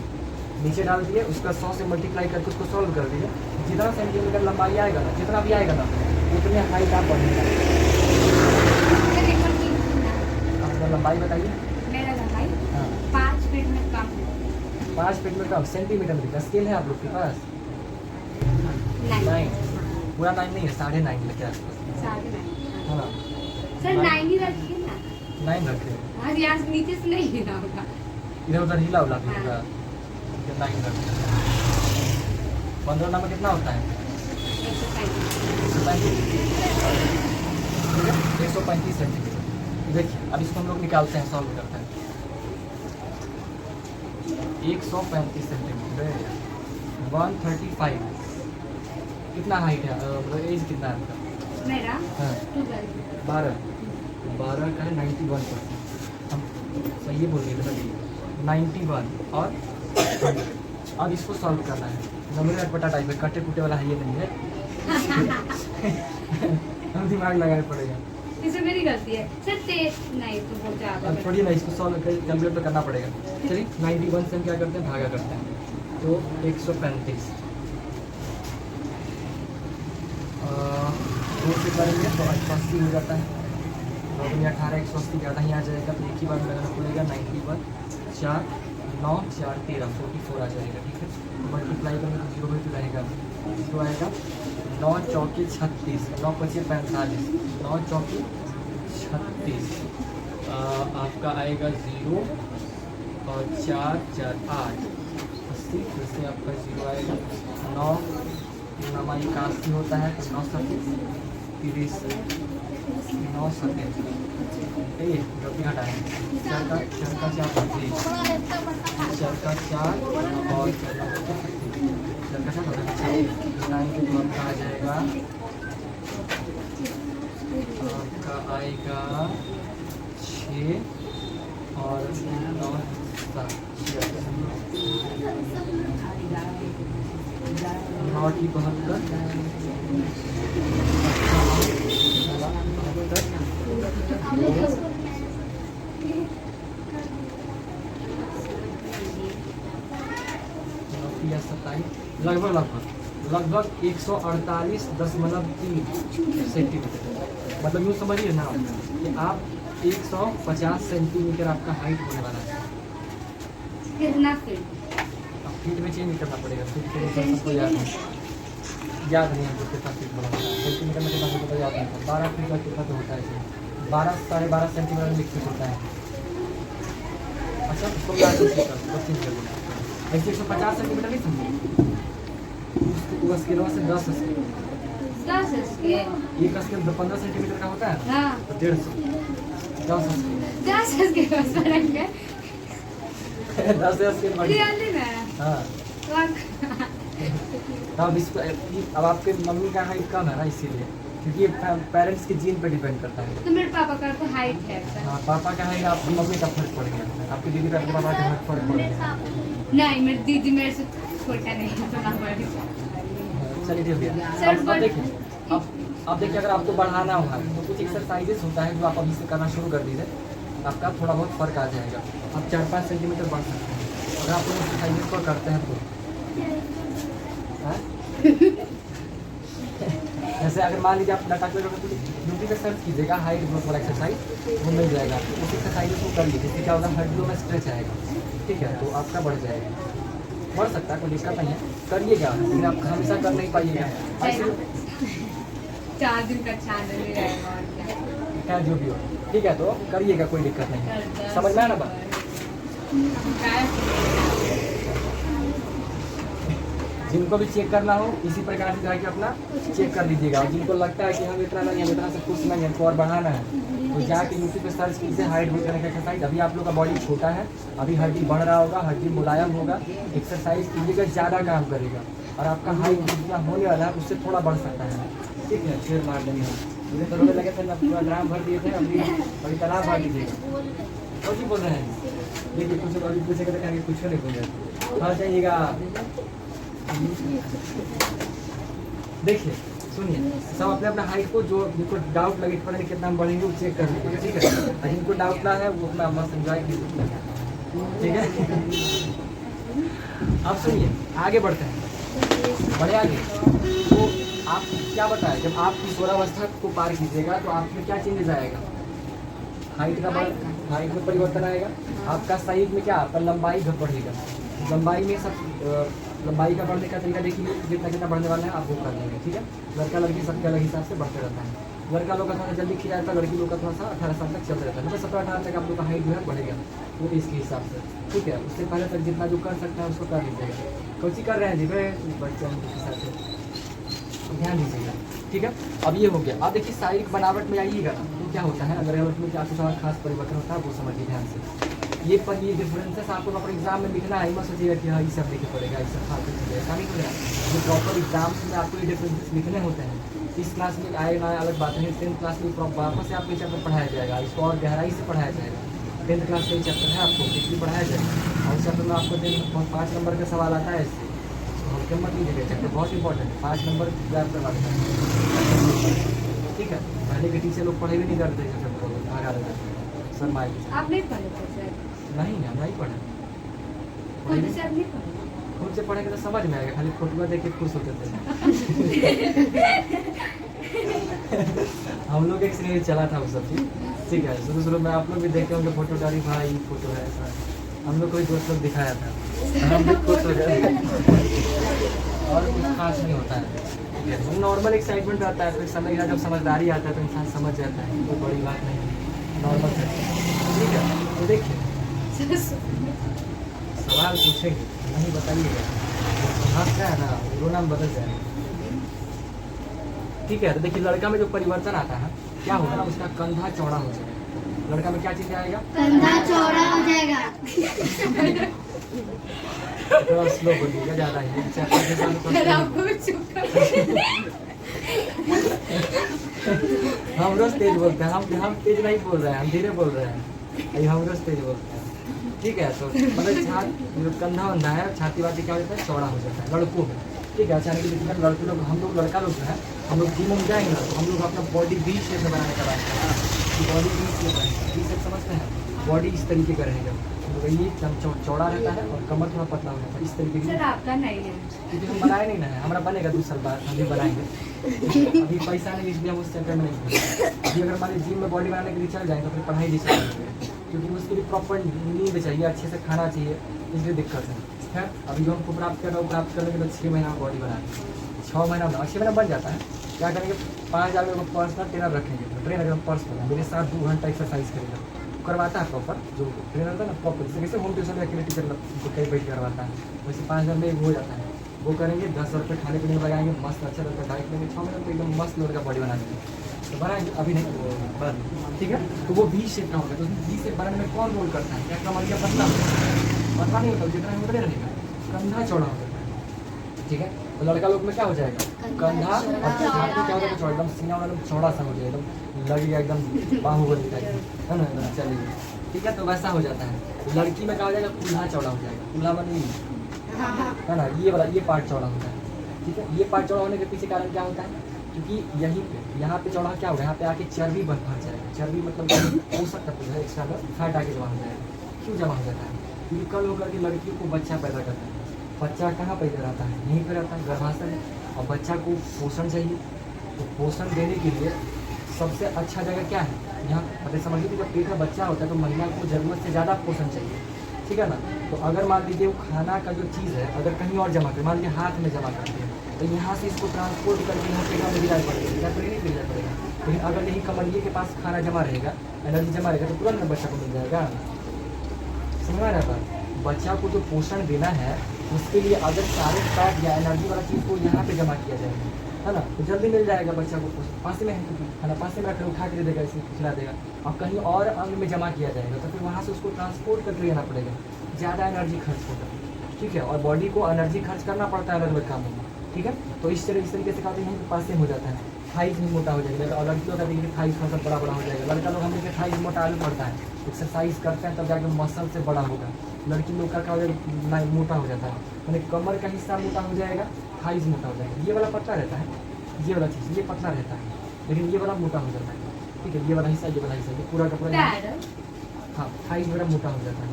नीचे डाल दिए, उसका 100 से मल्टीप्लाई करके उसको सॉल्व कर दीजिए। जितना सेंटीमीटर लंबाई आएगा ना, जितना भी आएगा ना, उतने हाइट आप बढ़ेगा। अपना लंबाई बताइए। मेरा लंबाई हाँ 5 फीट में कम। 5 फीट में कम, सेंटीमीटर में कितना स्केल है आप लोग के पास? 9। पूरा 9 नहीं है, 9.5 लेके आसपास। 9.5 हाँ सर 9 ही रखिए ना। 9 रखे, हाँ यहाँ से नीचे से नहीं गिरा होगा। इधर उधर हिला उला भी होगा। 9 रखे। 15 में कितना होता है? 135 सेंटीमीटर। देखिए अब इसको हम लोग निकालते हैं, सॉल्व करते हैं। 135 सेंटीमीटर 135 कितना हाइट है, मतलब एज कितना है आपका? मेरा हाँ 12। 12 का है 91%। हम सही बोल रहे थे 91 और 100। अब इसको सॉल्व करना है। नंबर अटपटा टाइप है, कटे कुटे वाला है ये नहीं है। हम दिमाग लगाना पड़ेगा। इसमें मेरी गलती है सर। नहीं तो बहुत ज़्यादा अब छोड़िए ना, इसको सॉल्व कैलकुलेट तो करना पड़ेगा। चलिए 91 से हम क्या करते हैं, भागा करते हैं। तो 135 2 से करेंगे तो 80 हो जाता है। 2 में 18 180 ज़्यादा ही आ जाएगा, तो एक ही बार लगाना पड़ेगा। 91 4 9 4 13 44 आ जाएगा। ठीक है, मल्टीप्लाई करेंगे तो 0 भी रहेगा, 0 आएगा। 9 चौके 36, 9 पचे 45, 9 चौके 36 आपका आएगा 0 और 4 4 8 80, फिर से आपका 0 आएगा। 9 नमाई 81 होता है, तो 9 सके 30, 9 सके ये गलती हटाएँ। 4 का 4 25, 4 का 4 और 4 का 4 होता है 9 के तो आपका आ जाएगा, आपका आएगा 6 और 9 7 9 की 72 लगभग 148.3 सेंटीमीटर। मतलब यूँ समझिए ना कि आप 150 सेंटीमीटर आपका हाइट होने वाला है। कितना फीट? अब फीट में चेंज करना पड़ेगा, फीट के लिए सबको याद नहीं हमको कितना फीट बना है। सेंटीमीटर में कितना होता है याद नहीं। 12 फीट का कितना तो होता है, 12 12.5 सेंटीमीटर में फीट होता है। अच्छा उसको ऐसे 150 सेंटीमीटर नहीं समझे, उसको स्केल से 10 स्केल 10 स्केल एक स्केल 15 सेंटीमीटर का होता है। हाँ तो 150 10 स्केल 10 स्केल बस बढ़ेंगे 10 स्केल बढ़ गया। रियली में हाँ अब इसको अब आपके मम्मी का हाइट कम है ना, इसीलिए, क्योंकि पेरेंट्स के जीन पे डिपेंड करता है। तो मेरे पापा का तो हाइट है सर। हाँ पापा का हाइट आपकी मम्मी का फर्क पड़ गया, आपकी दीदी का आपके पापा का फर्क पड़ गया। नहीं मेरी दीदी मेरे से छोटा नहीं थोड़ा बड़ी। चलिए ठीक है। सर, अब देखिए, अब देखिए, अगर आपको बढ़ाना होगा तो कुछ एक्सरसाइजेस होता है जो आप अभी से करना शुरू कर दीजिए, आपका थोड़ा बहुत फर्क आ जाएगा। आप 4-5 सेंटीमीटर बढ़ सकते हैं अगर आप उन एक्सरसाइजेस को करते हैं तो। हाँ? जैसे अगर मान लीजिए आप डाटा पे यूट्यूब पे सर्च कीजिएगा हाइट ग्रोथ वाला एक्सरसाइज, वो मिल जाएगा। तो उस एक्सरसाइज को करिए, जिससे क्या होगा, हड्डियों में स्ट्रेच आएगा। ठीक है, तो आपका बढ़ जाएगा, बढ़ सकता है, कोई दिक्कत नहीं है, करिएगा, लेकिन आप हमेशा कर नहीं पाइएगा। ऐसे 4 दिन का चैनल ही रहेगा और क्या। क्या जो भी हो, ठीक है, तो करिएगा, कोई दिक्कत नहीं है। समझ में आया ना बात? जिनको भी चेक करना हो इसी प्रकार से जाके अपना चेक कर लीजिएगा। और जिनको लगता है कि हम इतना नहीं, हम इतना से खुश नहीं, हमको और बढ़ाना है, तो जाके यूट्यूब पे सर्च कीजिए हाइट ग्रोथ करने का एक्सरसाइज। अभी आप लोग का बॉडी छोटा है, अभी हड्डी बढ़ रहा होगा, हड्डी मुलायम होगा, एक्सरसाइज कीजिएगा, ज़्यादा काम करेगा और आपका हाइट जितना होने वाला है उससे थोड़ा बढ़ सकता है। ठीक है, शेयर मार देंगे हम। मुझे तो रोने लगे थे ना, पूरा ड्राम भर दिए थे, अभी तालाब भर दीजिएगा। और जी बोल रहे हैं, देखिए कुछ अभी पूछेगा तो कहेंगे कुछ नहीं बोल रहे। हाँ जाइएगा, देखिए सुनिए, सब अपने अपना हाइट को, जो जिनको डाउट लगे पता नहीं कितना हम बढ़ेंगे वो चेक कर लीजिए। ठीक है, और जिनको डाउट ना है वो अपना मस्त एंजॉय कीजिए। ठीक है, अब सुनिए, आगे बढ़ते हैं, बढ़े आगे। तो आप क्या बताएं, जब आप किशोरावस्था को पार कीजिएगा तो आप में क्या चेंजेस आएगा? हाइट में परिवर्तन आएगा। आपका शरीर में क्या, आपका लंबाई बढ़ेगा। लंबाई में सब लंबाई का बढ़ने का तरीका देखिए, जितना जितना बढ़ने वाला है आप वो कर लेंगे। ठीक है, लड़का लड़की सबके अलग हिसाब से बढ़ते रहता है। लड़का लोग का थोड़ा जल्दी खिला जाता है, लड़की लोग का थोड़ा सा 18 साल तक चलता रहता है, मतलब 17-18 तक आप लोग का हाइट जो है बढ़ेगा वो इसके हिसाब से। ठीक है, उससे पहले तक जितना जो कर सकता है उसको कर लीजिएगा। कोची कर रहे हैं जी भाई, बच्चे के हिसाब से ध्यान दीजिएगा। ठीक है, अब ये हो गया। अब देखिए शारीरिक बनावट में आइएगा ना, तो क्या होता है, अगर में क्या कुछ और खास परिवर्तन होता है वो समझिए ध्यान से। ये डिफरेंसेस आपको अपने एग्जाम में लिखना है, मत सोचिएगा कि हाँ ये सब लिखे पड़ेगा, ये सब फालतू चीज़ें, ऐसा नहीं होगा। जो प्रॉपर एग्जाम में आपको ये डिफरेंसेस लिखने होते हैं। इस क्लास में आए ना अलग बात है, 10th क्लास में वापस से आपको चैप्टर पढ़ाया जाएगा, इसको और गहराई से पढ़ाया जाएगा। 10th क्लास का ही चैप्टर है, आपको भी पढ़ाया जाएगा और उस चैप्टर में आपको 5 नंबर का सवाल आता है इससे, हल्के मत लीजिएगा, चैप्टर बहुत इंपॉर्टेंट है, 5 नंबर याद करवा देना। ठीक है, पहले के टीचर लोग पढ़े भी नहीं करते चैप्टर, आगे सर माइक आप नहीं पढ़े थे सर? नहीं, हम नहीं पढ़े। खुद से आप नहीं पढ़े? खुद से पढ़ेंगे तो समझ में आएगा, खाली फोटो देख के खुश होते थे। हम लोग एक सीरीज चला था वो सब चीज़। ठीक है, शुरू में आप लोग भी देखे होंगे फोटो डाली, भाई फोटो है ऐसा, हम लोग को भी दोस्त लोग दिखाया था, हम भी खुश हो गए। और कुछ खास नहीं होता है, नॉर्मल एक्साइटमेंट रहता है। फिर समय जब समझदारी आता है तो इंसान समझ जाता है, कोई बड़ी बात नहीं, नॉर्मल है। ठीक है, तो देखिए सवाल पूछेंगे, नहीं बताइएगा, हंस रहा है ना वो नाम बदल जाएगा। ठीक है, तो देखिए लड़का में जो परिवर्तन आता है क्या होगा ना, उसका कंधा चौड़ा हो जाएगा। लड़का में क्या चीज आएगा? कंधा चौड़ा हो जाएगा। थोड़ा स्लो बोलिएगा, ज़्यादा ही हम रोज तेज बोलते हैं, हम तेज नहीं बोल रहे हैं, हम धीरे बोल रहे हैं, हम रोज तेज बोलते हैं। ठीक है, तो मतलब जो कंधा वंधा है, छाती वाती क्या हो जाता है, चौड़ा हो जाता है लड़कों में। ठीक है, अचानक देखिए लड़के लोग, हम लोग लड़का लोग जो है, हम लोग जिम में जाएंगे ना तो हम लोग अपना बॉडी वी शेप में बनाने का बात करें, बॉडी वी शेप रहेगा। वी शेप समझते हैं, बॉडी इस तरीके का रहेगा, तो ये चौड़ा रहता है और कमर थोड़ा पतला हो जाता है, इस तरीके की। सर आपका नहीं है क्योंकि हम बनाए नहीं ना है, हमारा बनेगा 2 साल बाद, हम भी बनाएंगे। अभी पैसा नहीं, इसलिए हम उस चक्कर में नहीं घूमेंगे। अभी अगर हमारे जिम में बॉडी बनाने के लिए चल जाएंगे तो फिर पढ़ाई नहीं चलेगी, क्योंकि उसके लिए प्रॉपर नींद चाहिए, अच्छे से खाना चाहिए, इसलिए दिक्कत है। खैर अभी जो हमको प्राप्त कर रहा हूँ, प्राप्त करने के बाद 6 महीना बॉडी बनाएंगे, 6 महीना में 6 महीना बन जाता है। क्या करेंगे, 5000 में पर्सनल ट्रेनर रखेंगे, ट्रेनर एकदम पर्सनल मेरे साथ 2 घंटा एक्सरसाइज करेगा, करवाता है प्रॉपर, जो ट्रेनर था ना प्रॉपर, जैसे होम ट्यूशन में अकेले टीचर कहीं बैठ करवाता है, वैसे 5000 में हो जाता है। वो करेंगे, 10 रुपये खाने पीने में लगाएंगे, मस्त अच्छा लड़का डाइट लेंगे, 6 महीने तो एकदम मस्त लड़का बॉडी बना देंगे, तो बनाएंगे अभी नहीं बन। ठीक है, तो वो वी शेप का होगा, तो वी शेप बनाने में कौन रोल करता है? क्या कमरिया पतला पतला नहीं होता, जितना उतने रहेगा, कंधा चौड़ा हो जाता है। ठीक है, तो लड़का लोग में क्या हो जाएगा, कंधा और छाती क्या हो जाएगा, चौड़ा, एकदम सीना वाला एकदम चौड़ा सा हो जाएगा, एकदम लगेगा एकदम बाहुबली टाइप है ना, चलिए। ठीक है, तो वैसा हो जाता है। तो लड़की में क्या हो जाएगा, कूल्हा चौड़ा हो जाएगा, कूल्हा मतलब है ना, ये पार्ट चौड़ा होता है। ठीक है, ये पार्ट चौड़ा होने के पीछे कारण क्या होता है, क्योंकि यहीं पे यहाँ पे चौड़ा क्या होगा, यहाँ पे आके चर्बी भर जाएगा। चर्बी मतलब पोषक तत्व जो है एक्स्ट्रा फैट आके जमा हो जाएगा। क्यों जमा हो जाता है, क्योंकि कल होकर के लड़कियों को बच्चा पैदा करता है। बच्चा कहाँ पैदा रहता है, यहीं पर रहता है, गर्भाशय में। और बच्चा को पोषण चाहिए, तो पोषण देने के लिए सबसे अच्छा जगह क्या है, यहाँ मतलब समझिए कि जब पेट में बच्चा होता है तो महिला को ज़रूरत से ज़्यादा पोषण चाहिए। ठीक है ना, तो अगर मान लीजिए वो खाना का जो चीज़ है अगर कहीं और जमा कर, मान लीजिए हाथ में जमा करते हैं, तो यहाँ से इसको ट्रांसपोर्ट करके यहाँ पेट में गिरा पड़ेगा, नहीं गिरा पड़ेगा। लेकिन अगर यही कमरिए के पास खाना जमा रहेगा, एनर्जी जमा रहेगा, तो तुरंत बच्चा को मिल जाएगा। समझ में आता है, बच्चा को जो पोषण देना है उसके लिए अगर सारे फैट या एनर्जी वाला चीज़ को यहाँ पे जमा किया जाएगा, है ना, तो जल्दी मिल जाएगा बच्चा को। पास में है, क्योंकि खाना पास में रख उठा के दे देगा, इसे खिला देगा। और कहीं और अंग में जमा किया जाएगा तो फिर वहाँ से उसको ट्रांसपोर्ट करके लेना पड़ेगा, ज़्यादा एनर्जी खर्च होगा। ठीक है, और बॉडी को एनर्जी खर्च करना पड़ता है अलग अलग कामों में। ठीक है, तो इस तरीके से कहते हैं पास में हो जाता है, थाइस भी मोटा हो जाएगा। और लड़कियों का देखिए थाइस का सब बड़ा बड़ा हो जाएगा। लड़का लोग हम लोग थाइस मोटा आलू पड़ता है, एक्सरसाइज करते हैं तब जाके मसल से बड़ा होगा। लड़की लोग का मोटा हो जाता है, यानी कमर का हिस्सा मोटा हो जाएगा, थाइस मोटा हो जाएगा। ये वाला पतला रहता है, ये वाला चीज़ ये पतला रहता है, लेकिन ये वाला मोटा हो जाता है। ठीक है, ये वाला हिस्सा ये पूरा का पूरा, हाँ, थाइस मेरा मोटा हो जाता है।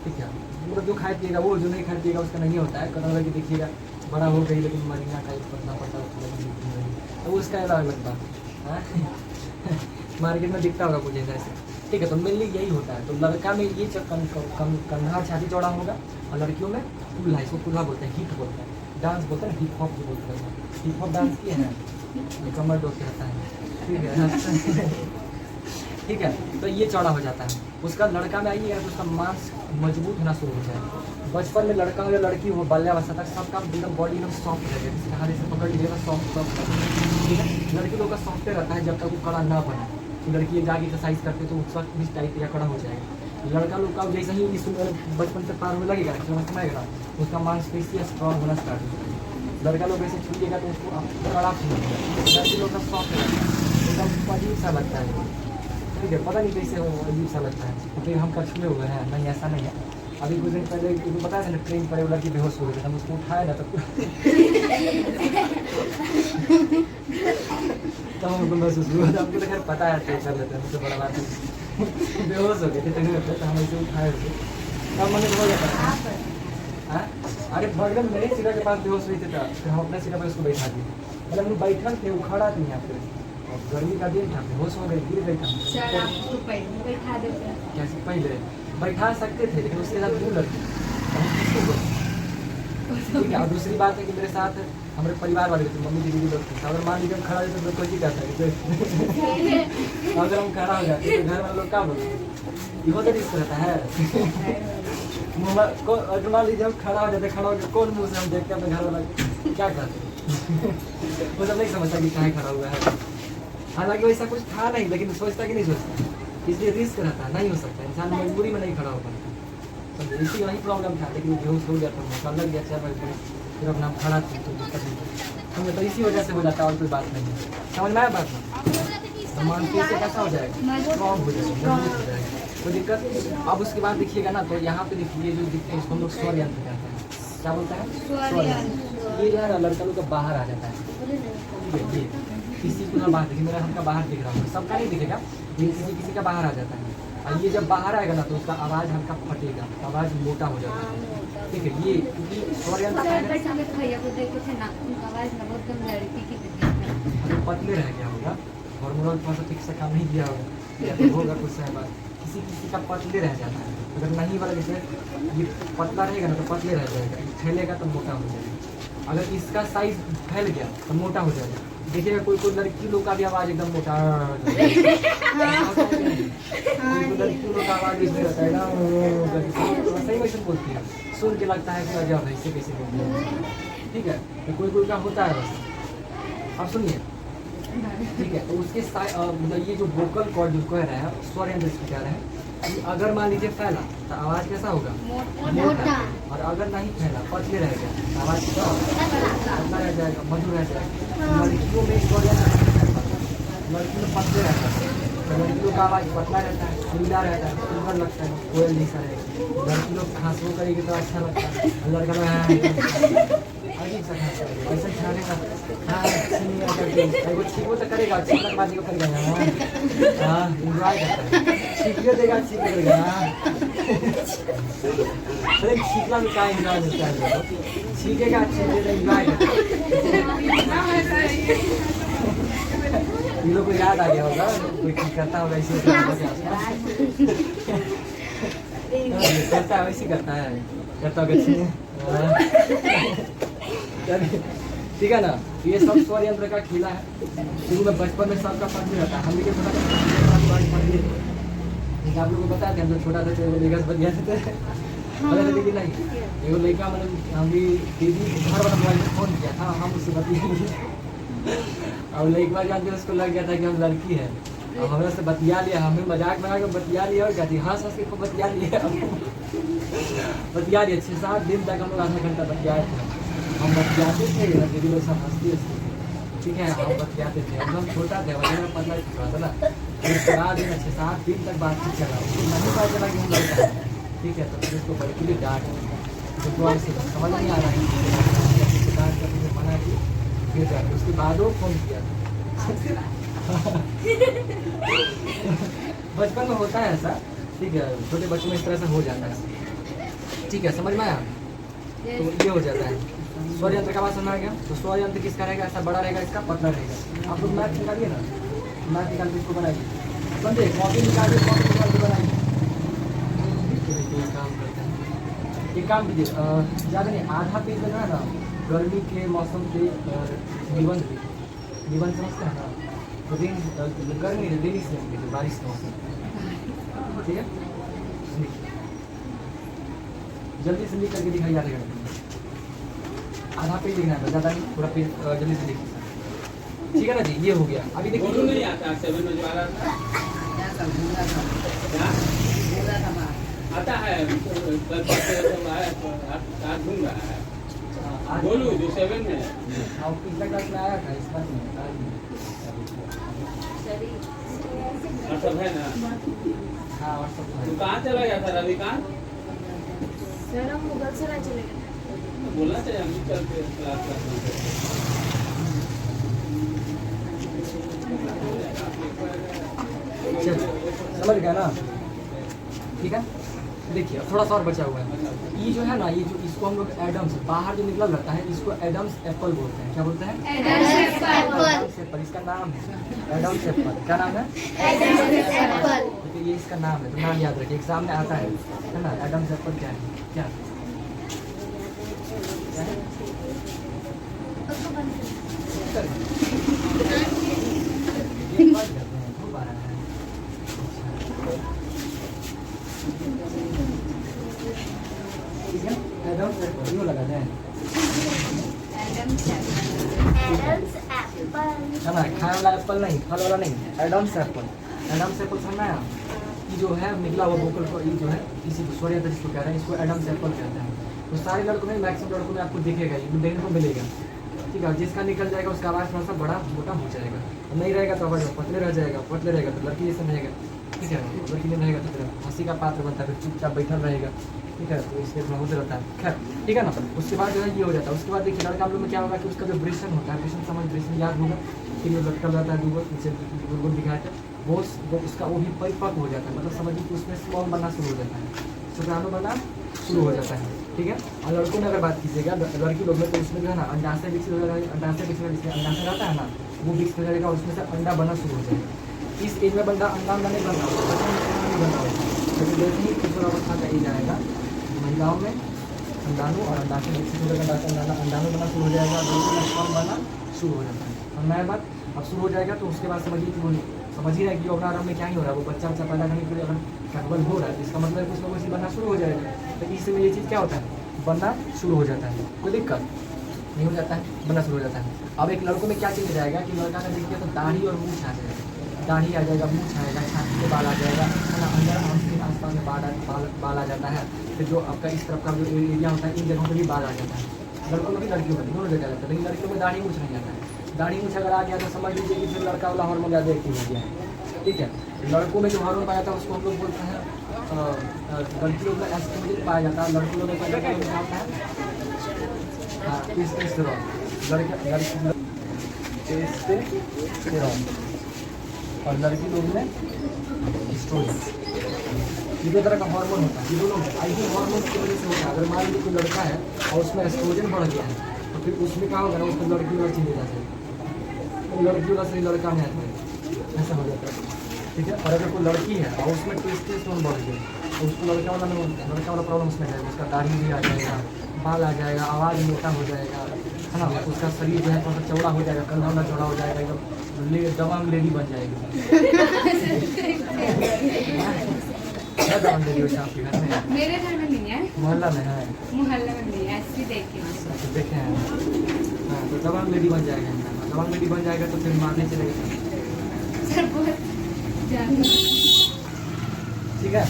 ठीक है, मतलब जो खाए पिएगा, वो जो नहीं खाए पिएगा उसका नहीं होता है। कदम लगे देखिएगा बड़ा हो गई, लेकिन मरीना का पतला पतला तो उसका अलग लगता है। मार्केट में दिखता होगा कुछ ऐसे। ठीक है, तो मेनली यही होता है। तो लड़का में ये कंधा छाती चौड़ा होगा, और लड़कियों में कुल्हा, इसको कुल्हा बोलते हैं, हिप बोलते हैं, डांस बोलते हैं, हिप हॉप जो बोलते हैं। हिप हॉप डांस किए हैं, ये कमर डोक के रहता है। ठीक है ठीक है, तो ये चौड़ा हो जाता है। उसका लड़का में आइएगा तो उसका मांस मजबूत होना शुरू हो जाएगा। बचपन में लड़का हो या लड़की हो, बाल्यावस्था तक सबका एकदम बॉडी एकदम सॉफ्ट रहेगा, जिसके हाथ से पकड़ लीजिएगा सॉफ्ट। ठीक है, लड़की लोग का सॉफ्ट रहता है जब तक वो कड़ा ना बने। तो लड़की जाके एक्सरसाइज करते तो उस वक्त इस टाइप या कड़ा हो जाएगा। लड़का लोग का जैसे ही इस बचपन से पार होने लगेगा, समझेगा, उसका मांसपेशी स्ट्रॉन्ग होना स्टार्ट हो जाएगा। लड़का लोग ऐसे छूटिएगा तो उसको कड़ा फील होगा। लड़की लोग का सॉफ्ट रहता है, एकदम अजीब सा लगता है। ठीक है, पता नहीं कैसे वो अजीब सा लगता है, क्योंकि हम कल छुए हुए हैं। नहीं, ऐसा नहीं है। अभी कुछ दिन पहले तुमको पता है ना, ट्रेन पर लड़की बेहोश हो गई थी, हम उसको उठाया ना तो हमको महसूस हुआ था। हमको तो खैर पता है, ट्रेन कर लेते हैं, मुझे बड़ा बात है। बेहोश हो गए थे ट्रेन में, तो हम ऐसे उठाए हुए तब मैंने हो जाता है। अरे भगवान मेरे सीधा के पास बेहोश हुई थी, फिर हम अपने सीधा पर उसको बैठा दिए। मतलब हम बैठल थे, वो खड़ा थी यहाँ पे, और गर्मी का दिन था, बेहोश हो गई, गिर गई था। कैसे पहले बैठा सकते थे, लेकिन उसके साथ क्यों लड़की। ठीक है, और दूसरी बात है कि मेरे साथ हमारे परिवार वाले थे, मम्मी दीदी लोग थे। अगर मान लीजिए हम खड़ा होते तो कोई क्या था, अगर हम खड़ा हो जाते तो घर वाले लोग क्या बोलते, इहो तो रिस्क रहता है। अगर मान लीजिए हम खड़ा हो जाते, खड़ा हो गए, कौन मुँह से हम देखते अपने घर वाला क्या करते, वो सब नहीं समझता कि कहाँ खड़ा हुआ है। हालांकि वैसा कुछ था नहीं, लेकिन सोचता कि नहीं सोचता, इसलिए रिस्क रहता है, नहीं हो सकता, इंसान मजबूरी में नहीं खड़ा हो पाता। तो इसी वही प्रॉब्लम था, लेकिन बेहोश हो गया था, मौका लग गया, चाहे मजबूरी, फिर अपना हम खड़ा थे तो दिक्कत नहीं हमें, तो इसी वजह से हो जाता है, और कोई बात नहीं है। समझ में आया बात ना, तो मानसिक से कैसा हो जाएगा, स्ट्रॉन्ग हो जाएगा, मजबूत हो जाएगा, कोई दिक्कत। अब उसके बाद देखिएगा ना, तो यहाँ पे देखिए जो दिखते हैं इसको हम लोग स्वर यंत्र कहते हैं। क्या बोलते हैं, स्वर यंत्र। ये जो है ना लड़का लोग का बाहर आ जाता है, ये किसी को ना बाहर देखिए, मेरा हमका बाहर दिख रहा है, सबका नहीं दिखेगा, ये किसी का बाहर आ जाता है। और ये जब बाहर आएगा ना तो उसका आवाज़ हल्का फटेगा, आवाज़ मोटा हो जाता है। ठीक है, ये क्योंकि स्वर यंत्र पतले रह गया होगा, हार्मोनल थोड़ा सा ठीक से काम नहीं किया होगा, या तो होगा कुछ समय बाद, किसी का पतले रह जाता है। अगर नहीं वाला जैसे ये पतला रहेगा ना तो पतले रह जाएगा, फैलेगा तो मोटा हो जाएगा। अगर इसका साइज फैल गया तो मोटा हो जाएगा। देखिएगा कोई लड़की लोग का भी आवाज़ एकदम मोटा, कोई लड़की लोग का आवाज़ इसमें रहता है ना, सही वैसे बोलती है, सुन के लगता है कि अजब है, इससे कैसे बोलती है। ठीक है, तो कोई का होता है वैसे। अब सुनिए, ठीक है, तो उसके मतलब ये जो वोकल कॉर्ड जो कह रहे हैं, स्वर यंत्र इसको कह रहे हैं, कि अगर मान लीजिए फैला तो आवाज़ कैसा होगा, मोटा, और अगर नहीं फैला पतले रह गया तो आवाज़ क्या होगा, पतला रह जाएगा, मधुर रह जाएगा। लड़कियों में स्वर यंत्र नहीं फैल पाता, लड़की में पतले रह जाता है, तो लड़की लोग का आवाज़ पतला रहता है, सुरीला रहता है, सुंदर लगता है, कोयल जैसा रहेगा। लड़की लोग खांसो करेगी तो अच्छा लगता है, और लड़का लोग अजीब सा खांस करेगा, ऐसा खाने का हाँ छीनिए करके वो छीको तो करेगा, छीनक बाजी को करेगा हाँ इंजॉय करता है, छीको देगा छीको करेगा अरे छीकला में क्या इंजॉय मिलता है, छीकेगा छीकेगा इंजॉय ये लोग को याद आ गया होगा, कोई करता होगा इसी करता है वैसे करता है करता होगा ठीक है ना। ये सब स्वर यंत्र का खेला है, शुरू में बचपन में सबका फर्क भी रहता है। हम लोग छोटा आप लोग को बताया थे, हम लोग छोटा था तो लेगस बन गया थे पता था कि नहीं एगो लड़का मतलब हम भी दीदी घर वाला मोबाइल फोन किया था, हम उससे बतिया और एक बार जाते उसको लग गया था कि हम लड़की है, और हमें से बतिया लिया, हमें मजाक बना के बतिया लिया और कहती हंस हंस के बतिया लिया बतिया लिया 6-7 दिन तक हम लोग आधा घंटा बतियाए थे। हम बतियाते थे दीदी लोग सब हंसती हंसती ठीक है, हम बतियाते थे, एकदम छोटा थे वजह में पतला चुका था ना, फिर 6-7 दिन तक बातचीत चला, उसको नहीं पता चला कि हम लड़का है ठीक है। तो फिर उसको बड़ी की डांट तो से समझ नहीं आ रहा है डांट करने मना की, फिर जाके उसके बाद वो फोन किया बचपन में होता है ऐसा ठीक है, छोटे बच्चों में इस तरह से हो जाता है ठीक है, समझ में आया। तो ये हो जाता है स्वर यंत्र का बात समझ आ गया। तो स्वर यंत्र किसका रहेगा, ऐसा बड़ा रहेगा, इसका पतला रहेगा। आप लोग मैथ निकालिए ना, मैथ निकाल के इसको बनाइए, समझे, कॉपी निकालिए, कॉपी निकाल के बनाइए। काम करते हैं, एक काम कीजिए ज़्यादा नहीं, आधा पेज देना है ना, गर्मी के मौसम के निबंध समझते हैं ना, तो दिन गर्मी रेनी से बारिश का मौसम ठीक है, जल्दी से लिख करके दिखाई आधे घंटे में, आधा पेज लिखना है ज़्यादा नहीं, पूरा पेज जल्दी से लिखिए ठीक है ना जी। ये हो गया। अभी देखिए नहीं आता 7 बजे वाला आता है आज घूम रहा है बोलू जो 7 में और पिछला क्लास में आया था, इस बार नहीं और सब है ना। हाँ और सब तू कहाँ चला गया था रविकांत, सर हम मुगल सराय चले गए बोलना चाहिए हम भी चलते क्लास समझ गया ना ठीक है। देखिए अब थोड़ा सा और बचा हुआ है, ये जो है ना, ये जो इसको हम लोग एडम्स बाहर जो निकल रहता है इसको एडम्स एप्पल बोलते हैं। क्या बोलते हैं? एडम्स एप्पल, इसका नाम है एडम्स एप्पल। क्या नाम है? देखिए ये इसका नाम है, तो नाम याद रखिए, एग्जाम में आता है ना। एडम्स एप्पल क्या है? क्या ठीक है, एडम्स एप्पल यूँ लगाते हैं है ना, खाने वाला एप्पल नहीं, फल वाला नहीं, एडम्स एप्पल। एडम्स एप्पल समझना है। ये जो है निकला हुआ वोकल को, ये जो है इसी को स्वर यंत्र जिसको कह रहे हैं, इसको एडम्स एप्पल कहते हैं। तो सारे लड़कों में, मैक्सिमम लड़कों में आपको दिखेगा, ये देखने को मिलेगा ठीक है। जिसका निकल जाएगा उसका आवाज़ थोड़ा सा बड़ा मोटा हो जाएगा, नहीं रहेगा तो आवाज़ पतले रह जाएगा, पतले रहेगा तो लड़की जैसा रहेगा ठीक है, लड़की नहीं रहेगा तो फिर हंसी का पात्र बनता है, फिर चुपचाप बैठल रहेगा ठीक है। तो इसलिए थोड़ा होते रहता है खैर ठीक है ना। उसके बाद जो है ये हो जाता है। उसके बाद देखिए लड़का हम लोग में क्या होगा कि उसका जो ब्रेशन होता है, ब्रेशन समझ, ब्रेशन याद होगा कि जो लटकल रहता है दूगो नीचे गोल दिखाते हैं, वो उसका वो भी परिपक्व हो जाता है, मतलब समझिए कि उसमें स्मॉल बनना शुरू हो जाता है, शुक्राणु बनना शुरू हो जाता है ठीक है। और लड़कों में अगर बात कीजिएगा लड़की लोग में, तो उसमें जो है ना अंडाशय विकसित हो जाएगा, अंडाशय विकसित जिसमें अंडाशय रहता है ना वो विकसित हो जाएगा, उसमें से अंडा बनना शुरू हो जाएगा। इस एज में बंदा अंडा नहीं बनता होगा, नहीं बनता होगा, लेकिन जैसे ही किशोरावस्था का एज आएगा महिलाओं में अंडाणु और अंडाशय विकसित हो जाएगा, अंडाणु बनना शुरू हो जाएगा, स्पर्म बनना शुरू हो जाता है। और नया बात अब शुरू हो जाएगा तो उसके बाद समझिए कि वो समझ ही रहा है कि यौवनारंभ में क्या ही हो रहा है, वो बच्चा पैदा करने के लिए अगर कैपेबल हो रहा है तो इसका मतलब कुछ ना कुछ बनना शुरू हो जाएगा। तो इसमें ये चीज़ क्या होता है, बनना शुरू हो जाता है, कोई दिक्कत नहीं हो जाता है, बनना शुरू हो जाता है। अब एक लड़कों में क्या चीज़ जाएगा कि लड़का का देखिए तो दाढ़ी और मूछ आ जाएगा, दाढ़ी आ जाएगा, मूछ आएगा, छाती के बाल आ जाएगा है ना, अंदर आसपास में बाल आ जाता है, फिर जो आपका इस तरफ का जो एरिया होता है इन जगहों पर भी बाल आ जाता है। लड़कों में भी लड़कियों में दोनों जगह जाता है, लेकिन लड़कियों में दाढ़ी मूछ नहीं आता है। दाढ़ी मूछ अगर आ गया तो समझ लीजिए कि फिर लड़का वाला हार्मोन ज़्यादा एक्टिव हो गया है, ठीक है। लड़कों में जो हार्मोन पाया जाता है उसको हम लोग बोलते हैं लड़की लोग में एस्ट्रोजन पाया जाता है, लड़की लोग में क्या होता है हाँ टेस्टोस्टेरोन, टेस्टोस्टेरोन और लड़की लोग में एस्ट्रोजन। ये दो तरह का हार्मोन होता है, ये दोनों आईडी हार्मोन की वजह से होता है। अगर मान लीजिए कोई लड़का है और उसमें एस्ट्रोजन बढ़ गया है तो फिर उसमें क्या होगा ना, उसको लड़की वाला चेंज हो जाता है, लड़की वाला से लड़का में आता है, ऐसा हो जाता है। ठीक है। और अगर कोई लड़की है और उसमें टेस्टोस्टेरोन बढ़ गया तो उसको लड़का वाला नहीं होता है, लड़का वाला प्रॉब्लम उसमें जाएगा, उसका दाढ़ी भी आ जाएगा, बाल आ जाएगा, आवाज़ मोटा हो जाएगा, है ना, उसका शरीर जो है थोड़ा चौड़ा हो जाएगा, कंधा वाला चौड़ा हो जाएगा, एकदम दबंग लेडी बन जाएगी। क्या दबंग लेडी होता है आपके घर में? मेरे घर में नहीं है, मोहल्ला में है, मोहल्ले में नहीं है, ऐसी देखे देखे हैं। हाँ तो दबंग लेडी बन जाएगा, दबंग लेडी बन जाएगा तो फिर मारने चलेगा। सर बहुत ज़्यादा। ठीक है।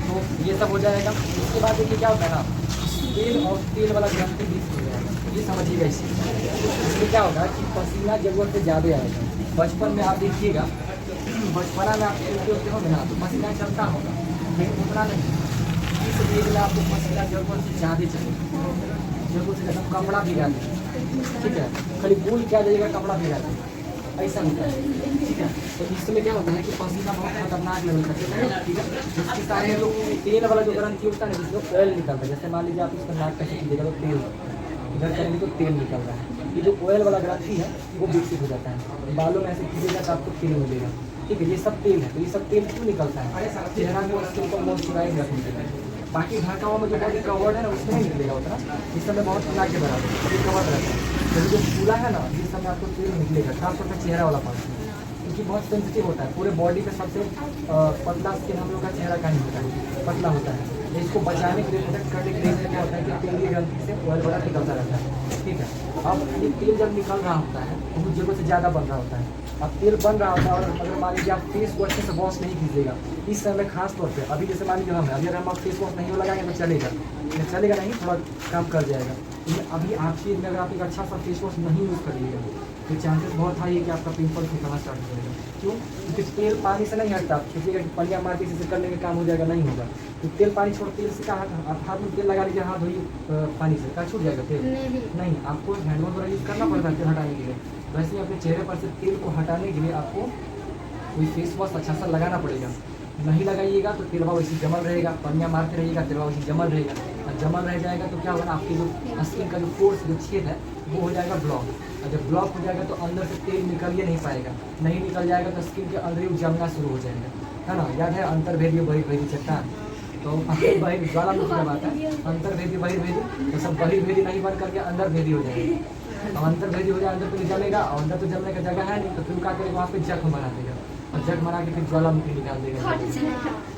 तो ये सब हो जाएगा। उसके बाद देखिए क्या होता है ना, तेल और तेल वाला ग्रंथि मिक्स हो जाएगा, ये समझिएगा। इसमें क्या होगा कि पसीना जरूरत से ज़्यादा आएगा। बचपन में आप देखिएगा, बचपना में आप खेलते होते होंगे ना तो पसीना चलता होगा, लेकिन उतना नहीं। इस एज में आपको पसीना जरूरत से ज़्यादा चाहिए, जरूरत से ज़्यादा कपड़ा भिगा दें। ठीक है। खाली भूल क्या जाइएगा, कपड़ा भिगा दें, ऐसा होता है। ठीक है। तो इसमें क्या होता है कि पसीना बहुत खतरनाक लेवल का चलता है। ठीक है। जिसके सारे लोग तेल वाला जो ग्रंथि होता है ना, जिसमें ऑयल निकलता है, जैसे मान लीजिए आप इसका नाक कैसे कीजिएगा तो तेल इधर करेंगे तो तेल निकल रहा है, ये जो ऑयल वाला ग्रंथि है वो विकसित हो जाता है। बालों में ऐसे कीजिएगा तो आपको तेल मिलेगा। ठीक है। ये सब तेल है, तो ये सब तेल क्यों निकलता है? चेहरा को स्किन को मॉइस्चराइज रखने के लिए। बाकी ढाकाओं में जो बॉडी कवर्ड है ना उसमें नहीं निकलेगा उतना, इस समय बहुत फुला के बराबर ये कवर रहता है। तो जो फूला है ना इस समय आपको तेल निकलेगा, खासतौर पर चेहरा वाला पार्ट, क्योंकि बहुत सेंसिटिव होता है। पूरे बॉडी पे सबसे पतला स्किन हम लोग का चेहरा का नहीं होता है, पतला होता है। इसको बचाने के लिए, प्रोटेक्ट करने के लिए क्या होता है कि तेलीय ग्रंथि से ऑयल वगैरह निकलता रहता है। ठीक है। अब ये तेल जब निकल रहा होता है तो कुछ जगह से ज़्यादा बन रहा होता है। अब तेल बन रहा होता है और अगर मान लीजिए आप फेस को अच्छे से वॉश नहीं कीजिएगा इस समय खास तौर पे, अभी जैसे मान लीजिए हम अभी अगर हम फेस वॉश नहीं लगाएंगे तो चलेगा, चलेगा नहीं, थोड़ा काम कर जाएगा। लेकिन अभी आपकी में अगर आप एक अच्छा सा फेस वॉश नहीं यूज़ करिएगा तो चांसेस बहुत हाई है कि आपका पिंपल्स निकलना स्टार्ट हो जाएगा। क्यों? क्योंकि तेल पानी से नहीं हटता। आप सोचिएगा कि पनिया मार के इसे करने में काम हो जाएगा, नहीं होगा। तो तेल पानी छोड़, तेल से कहाँ, आप हाथ में तेल लगा लीजिए, हाथ धोइए पानी से, कहाँ छूट जाएगा तेल? नहीं, आपको हैंड वॉश वगैरह यूज़ करना पड़ता है तेल हटाने के लिए। वैसे ही अपने चेहरे पर से तेल को हटाने के लिए आपको कोई फेस वॉश अच्छा सा लगाना पड़ेगा। नहीं लगाइएगा तो तेलवा वैसे जमल रहेगा, पनिया मारते रहिएगा तेलवा वैसे जमल रहेगा, और जमल रह जाएगा तो क्या होगा, आपकी जो स्किन का जो पोर्स जो छेद है वो हो जाएगा ब्लॉक। और जब ब्लॉक हो जाएगा तो अंदर से तेल निकल ही नहीं पाएगा, नहीं निकल जाएगा तो स्किन के अंदर ही जमना शुरू हो जाएगा, है ना। याद है अंतर्भेदी बहिर्भेदी चट्टान, तो बहिर्भेदी ज्वालामुखी का बात है, अंतर्भेदी बहिर्भेदी, तो सब बहिर्भेदी नहीं बन करके अंतर्भेदी हो जाएगा। अब अंतर्भेदी हो जाए, अंदर तो जलेगा, और अंदर तो जलने का जगह है नहीं, तो फिर क्या करेगा, वहाँ पे जख्म बना देगा, और जख्म बना के फिर ज्वालामुखी निकाल देगा।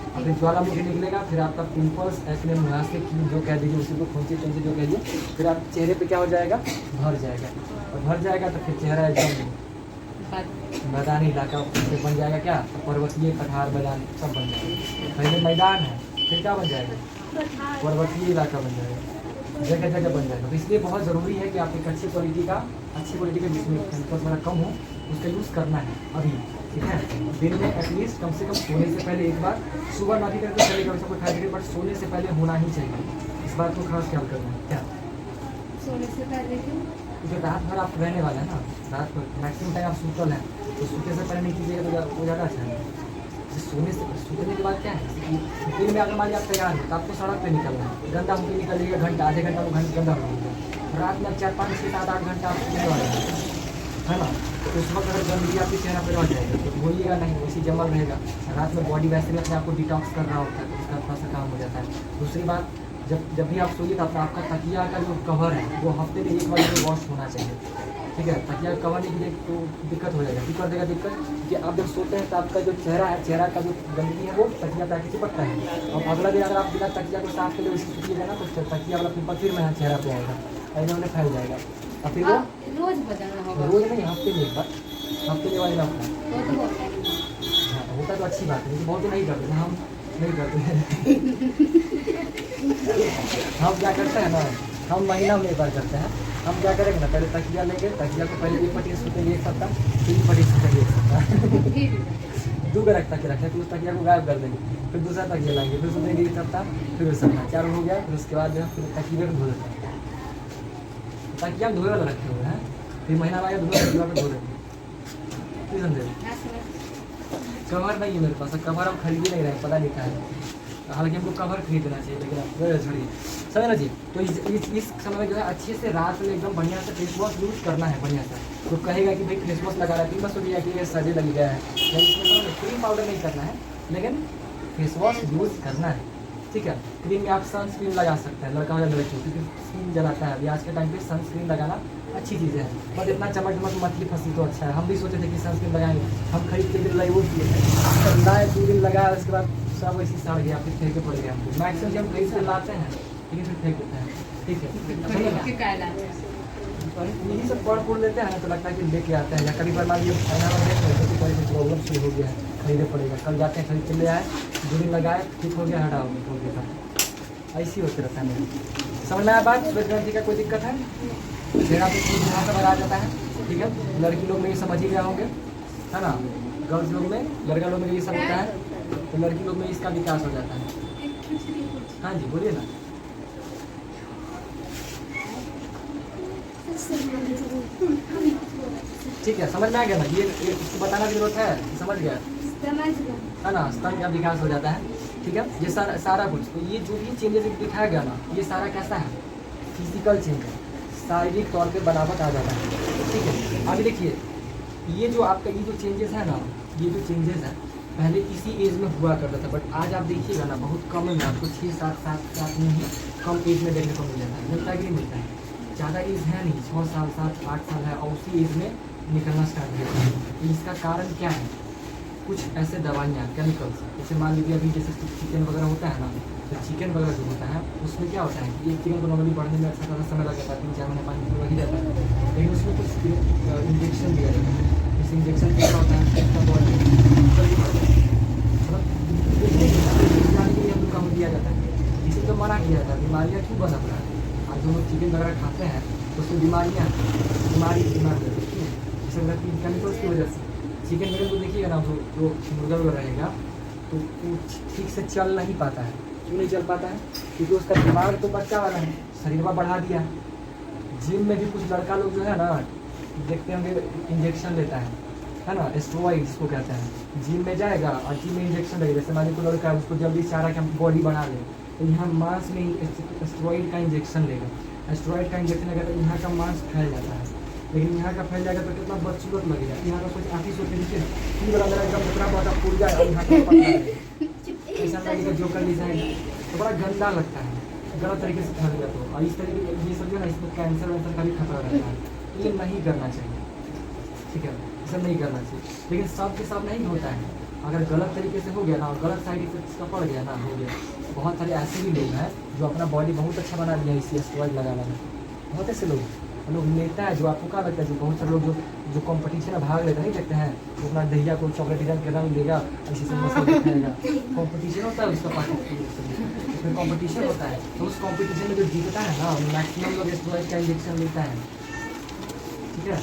और फिर ज्वालामुखी निकलेगा, फिर आपका पिंपल्स, एक्ने, मुहासे की जो कह दीजिए, उसी को खोंचे चोंचे जो कहिए, फिर आप चेहरे पे क्या हो जाएगा, भर जाएगा, और भर जाएगा तो फिर चेहरा एकदम मैदानी इलाका बन जाएगा। क्या? पर्वतीय कठार मैदान सब बन जाएगा। पहले मैदान है, फिर क्या बन जाएगा, पर्वतीय इलाका बन जाएगा, जगह जगह बन जाएगा। तो इसलिए बहुत ज़रूरी है कि आप एक अच्छी क्वालिटी का जिसमें पिंपल्स वगैरह कम हो उसका यूज़ करना है अभी। ठीक है। दिन में एटलीस्ट कम से कम सोने से पहले एक बार, सुबह ना भी करके चलेगा वैसा कोई फायदा, बट सोने से पहले होना ही चाहिए। इस बात को खास ख्याल करना है। क्या सोने से पहले क्यों? क्योंकि रात भर आप रहने वाले हैं ना, रात भर मैक्सिमम टाइम आप सूतल हैं, तो सूते से पहले नहीं कीजिएगा तो वो ज़्यादा अच्छा है। सोने से सूतने के बाद क्या है कि दिन में अगर मान लीजिए आप तैयार हो तो आपको सड़क पे निकलना है, गंदा होकर निकलिएगा, घंटा आधे घंटा वो घंटा गंदा होगा। रात में 4, 5, 6, 7, 8 घंटा आप सोने वाले हैं, है ना। तो उस वक्त अगर गंदगी आपके चेहरा पर रह जाएगा तो बोलिएगा नहीं, वैसे जमल रहेगा। रात में बॉडी वैसे भी अपने आपको डिटॉक्स कर रहा होता है, तो उसका थोड़ा सा काम हो जाता है। दूसरी बात, जब भी आप सोइए तो आपका तकिया का जो कवर है वो हफ्ते में एक बार वॉश होना चाहिए। ठीक है। तकिया का कवर नहीं कीजिए तो दिक्कत हो जाएगा। क्यों कर देगा दिक्कत? कि आप जब सोते हैं तो आपका जो चेहरा है, चेहरा का जो गंदगी है वो तकिया पे आके चिपकता है, और अगला दिन अगर आप बिना तकिया को साफ करें उसी सुखिएगा ना तो तकिया वाला पिंपल फिर मेरा चेहरा पे आएगा, ऐसे उन्हें फैल जाएगा। और फिर वो रोज बदलना होगा? रोज नहीं, हफ्ते में एक बार, हफ्ते में वाली आपका तो होता है। हाँ होता तो अच्छी बात है, लेकिन बहुत नहीं करते, हम नहीं करते हैं। हम क्या करते हैं ना, हम महीना में एक बार करते हैं। हम क्या करेंगे ना, पहले तकिया लेंगे, तकिया को पहले एक पट्टी सूतेंगे एक सप्ताह, 3 पट्टी सूतेंगे एक सप्ताह। 2 का रख तकिया रखें, फिर उस तकिया को गायब कर देंगे, फिर दूसरा तकिया लाएंगे, फिर सोचेंगे कि सप्ताह, फिर सप्ताह 4 हो गया। फिर उसके बाद जो है फिर तकिए को धो देते हैं, तकिया हम धोए वाला रखे हुए हैं, फिर महीना बाद धो तकिया पे धो देते हैं। नहीं समझे? कवर नहीं है मेरे पास, कवर हम खरीद ही नहीं रहे, पता नहीं क्या है। हालांकि हमको कवर खरीदना चाहिए, लेकिन आप छोड़िए, समझ ना जी। तो इस समय में जो है अच्छे से रात में एकदम बढ़िया से फेस वॉश यूज़ करना है बढ़िया से। तो कहेगा कि भाई फेस वॉश लगा रहा है, बस सोचिए कि ये सजे लग गया है, लेकिन इसमें क्रीम पाउडर नहीं करना है, लेकिन फेस वॉश यूज़ करना है, ठीक है। क्रीम में आप सनस्क्रीन लगा सकते हैं, लड़का हो या लड़की हो, क्योंकि स्किन जलाता है। अभी आज के टाइम पे सनस्क्रीन लगाना अच्छी चीज़ है, बट इतना चमक चमक मछली फंसी तो अच्छा है। हम भी सोचे थे कि सनस्क्रीन लगाएंगे, हम खरीद के लिए वो किए थे, लाए 2 दिन लगाया, उसके बाद सब ऐसी सड़ गया, फिर फेंके पड़ गया हमको। मैक्सिमम हम खरीद के लाते हैं, लेकिन फिर फेंक देते हैं, ठीक है। यही सब पढ़ पुढ़ लेते हैं ना, तो लगता है कि लेके आते हैं, या कभी पर मान लीजिए फाइनल में देख रहे तो कोई प्रॉब्लम शुरू हो गया है, खरीदे पड़ेगा। कल जाते हैं खरीद के ले आए, 2 दिन लगाए, ठीक हो गया, हटा हो गया था। ऐसी होते रहता है मेरे। समझ में आया बात? श्वेत ग्रंथि का कोई दिक्कत है? मेरा तो कोई यहाँ पर आ जाता है, ठीक है। लड़की लोग में ये समझ ही गया होंगे, है ना। गर्ल्स लोग में, लड़का लोग में ये सब होता है, तो लड़की लोग में इसका विकास हो जाता है। हाँ जी बोलिए ना। ठीक है, समझ में आ गया ना। ये इसको बताना की जरूरत है, समझ गया है ना। स्तन का विकास हो जाता है, ठीक है। ये सारा कुछ, तो ये जो भी चेंजेस दिखाया गया ना, ये सारा कैसा है? फिजिकल चेंज है, शारीरिक तौर पे बनावट आ जाता है, ठीक है। आगे देखिए, ये जो आपका ये जो चेंजेस है ना, ये जो चेंजेस है पहले इसी एज में हुआ करता था, बट आज आप देखिएगा ना बहुत कम में आपको 6, 7, 7 में ही कम एज में देखने को मिल जाता है। मिलता है कि नहीं मिलता है? ज़्यादा एज है नहीं, 6 साल 7, 8 साल है, और उसी एज में निकलना स्टार्ट किया है। इसका कारण क्या है? कुछ ऐसे दवाइयाँ, केमिकल्स, जैसे मान लीजिए अभी जैसे चिकन वगैरह होता है ना, तो चिकन वगैरह जो होता है उसमें क्या होता है कि एक चिकन को नॉर्मली बढ़ने में अच्छा खासा समय लग जाता है, 3-4 महीने 5 महीने लग ही जाता है, लेकिन उसमें कुछ इंजेक्शन दिया जाता है। इस इंजेक्शन क्या होता है? जाने के लिए हम लोग काम दिया जाता है, इसे तो मना किया जाता है। बीमारियाँ क्यों बना पड़ा है? आज जो लोग चिकन वगैरह खाते हैं तो उसमें बीमारियाँ बीमार रहती है, इसे लगती है केमिकल्स की वजह से। चिकन वगैरह को देखिएगा ना, जो मुर्गा वगैरह रहेगा तो वो ठीक से चल नहीं पाता है। क्यों नहीं चल पाता है? क्योंकि उसका दिमाग तो बच्चा वाला है, शरीर में बढ़ा दिया। जिम में भी कुछ लड़का लोग जो है ना, देखते होंगे इंजेक्शन लेता है ना, एस्ट्रॉइड जिसको कहते हैं। जिम में जाएगा और जिम में इंजेक्शन लगेगा, जैसे मान लीजिए लड़का है, उसको जल्दी चाह रहा है कि हम बॉडी बना लें, तो यहाँ मांस में एस्ट्रॉइड का इंजेक्शन लेगा। एस्ट्रॉइड का इंजेक्शन लेगा तो यहाँ का मांस फैल जाता है, लेकिन यहाँ का फैल जाएगा तो कितना बदसूरत लगेगा। यहाँ का कुछ आप ही सोच लीजिए, तीन बड़ा मेरा एकदम उतना बड़ा फूल जाए और यहाँ का पतला रहेगा, ऐसा लगेगा जो कर लीजिए तो बड़ा गंदा लगता है, गलत तरीके से फैल गया। तो और इस तरीके ये सब जो है ना, इसमें कैंसर वैंसर का भी खतरा रहता है, तो ये नहीं करना चाहिए, ठीक है। ये सब नहीं करना चाहिए, लेकिन सब के सब नहीं होता है। अगर गलत तरीके से हो गया ना, गलत साइड इफेक्ट्स का पड़ गया ना, हो गया। बहुत सारे ऐसे भी लोग हैं जो अपना बॉडी बहुत अच्छा बना लिया इसी एस्ट्रॉइड लगाना में। बहुत ऐसे लोग लेता है, जो आपको क्या लगता है, जो बहुत सारे लोग जो कंपटीशन में भाग लेते नहीं देखते हैं, वो अपना दहिया को चॉकलेट डिजाइन के रंग देगा, इसी से मसल दिखाएगा। कंपटीशन होता है उसका उसमें कंपटीशन होता है, तो उस कंपटीशन में जो जीतता है ना, मैक्सिमम लोग एस्ट्रॉइड का इंजेक्शन लेता है, ठीक है।